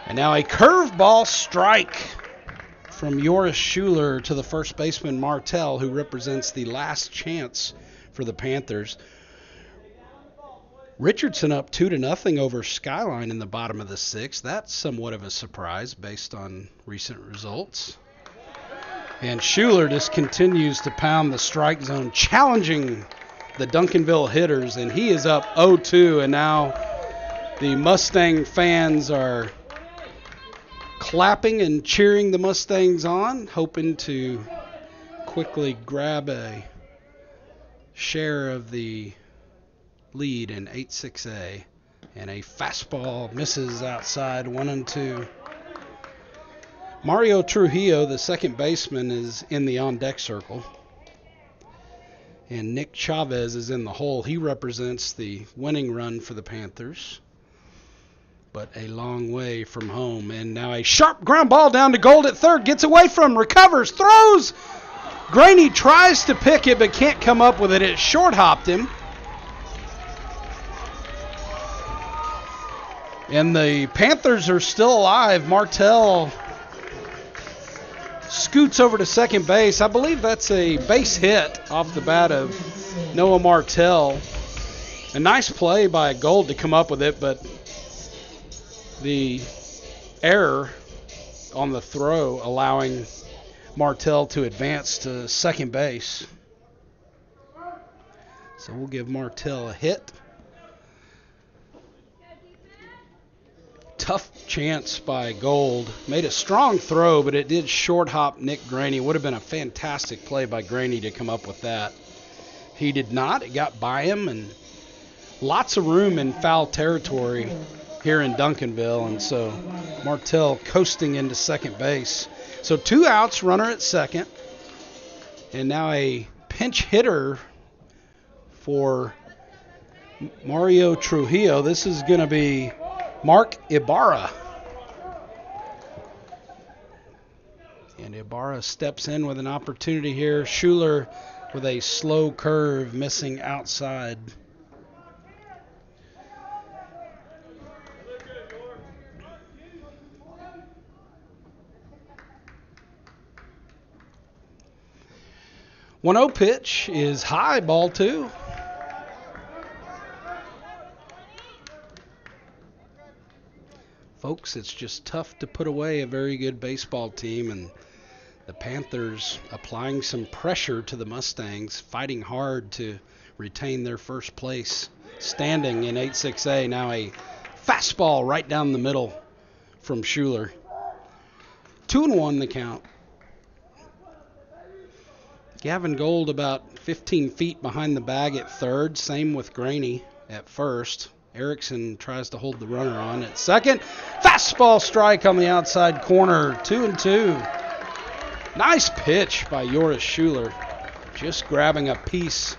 And now a curveball strike from Joris Schuler to the first baseman Martell, who represents the last chance for the Panthers. Richardson up 2-0 over Skyline in the bottom of the 6th. That's somewhat of a surprise based on recent results. And Schuler just continues to pound the strike zone, challenging the Duncanville hitters, and he is up 0-2, and now the Mustang fans are clapping and cheering the Mustangs on, hoping to quickly grab a share of the lead in 8-6A. And a fastball misses outside, 1-2. Mario Trujillo, the second baseman, is in the on-deck circle. And Nick Chavez is in the hole. He represents the winning run for the Panthers. but a long way from home. And now a sharp ground ball down to Gold at third. Gets away from, recovers, throws. Graney tries to pick it, but can't come up with it. It short-hopped him. And the Panthers are still alive. Martell scoots over to second base. I believe that's a base hit off the bat of Noah Martell. A nice play by Gold to come up with it, but the error on the throw allowing Martell to advance to second base. So we'll give Martell a hit. Tough chance by Gold. Made a strong throw, but it did short hop Nick Graney. Would have been a fantastic play by Graney to come up with that. He did not. It got by him, and lots of room in foul territory here in Duncanville, and so Martell coasting into second base. So 2 outs, runner at second, and now a pinch hitter for Mario Trujillo. This is going to be Mark Ibarra. And Ibarra steps in with an opportunity here. Schuler with a slow curve missing outside. One 0 pitch is high, ball 2. Folks, it's just tough to put away a very good baseball team, and the Panthers applying some pressure to the Mustangs, fighting hard to retain their first place standing in 8-6A. Now a fastball right down the middle from Schuler. 2-1 the count. Gavin Gold about 15 feet behind the bag at third. Same with Graney at first. Erickson tries to hold the runner on at second. Fastball strike on the outside corner. 2-2. Nice pitch by Joris Schuler. Just grabbing a piece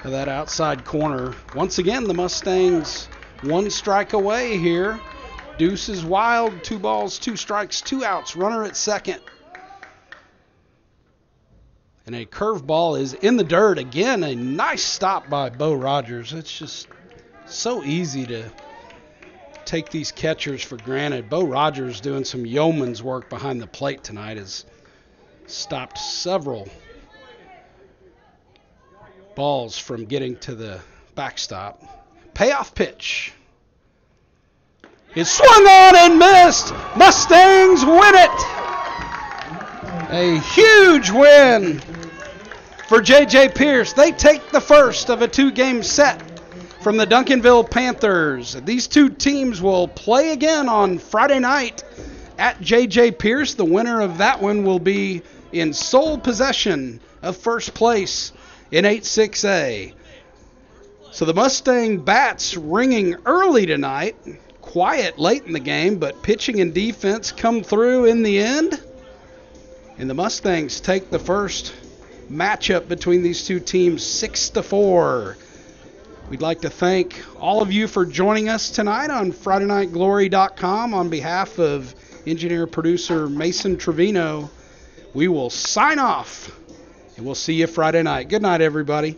of that outside corner. Once again, the Mustangs 1 strike away here. Deuce is wild. 2 balls, 2 strikes, 2 outs. Runner at second. And a curveball is in the dirt. Again, a nice stop by Bo Rogers. It's just so easy to take these catchers for granted. Bo Rogers doing some yeoman's work behind the plate tonight. Has stopped several balls from getting to the backstop. Payoff pitch. It's swung on and missed. Mustangs win it. A huge win for J.J. Pearce. They take the first of a 2-game set from the Duncanville Panthers. These 2 teams will play again on Friday night at J.J. Pearce. The winner of that one will be in sole possession of first place in 8-6A. So the Mustang bats ringing early tonight. Quiet late in the game, but pitching and defense come through in the end. And the Mustangs take the first matchup between these 2 teams 6-4. We'd like to thank all of you for joining us tonight on FridayNightGlory.com. On behalf of engineer-producer Mason Trevino, we will sign off, and we'll see you Friday night. Good night, everybody.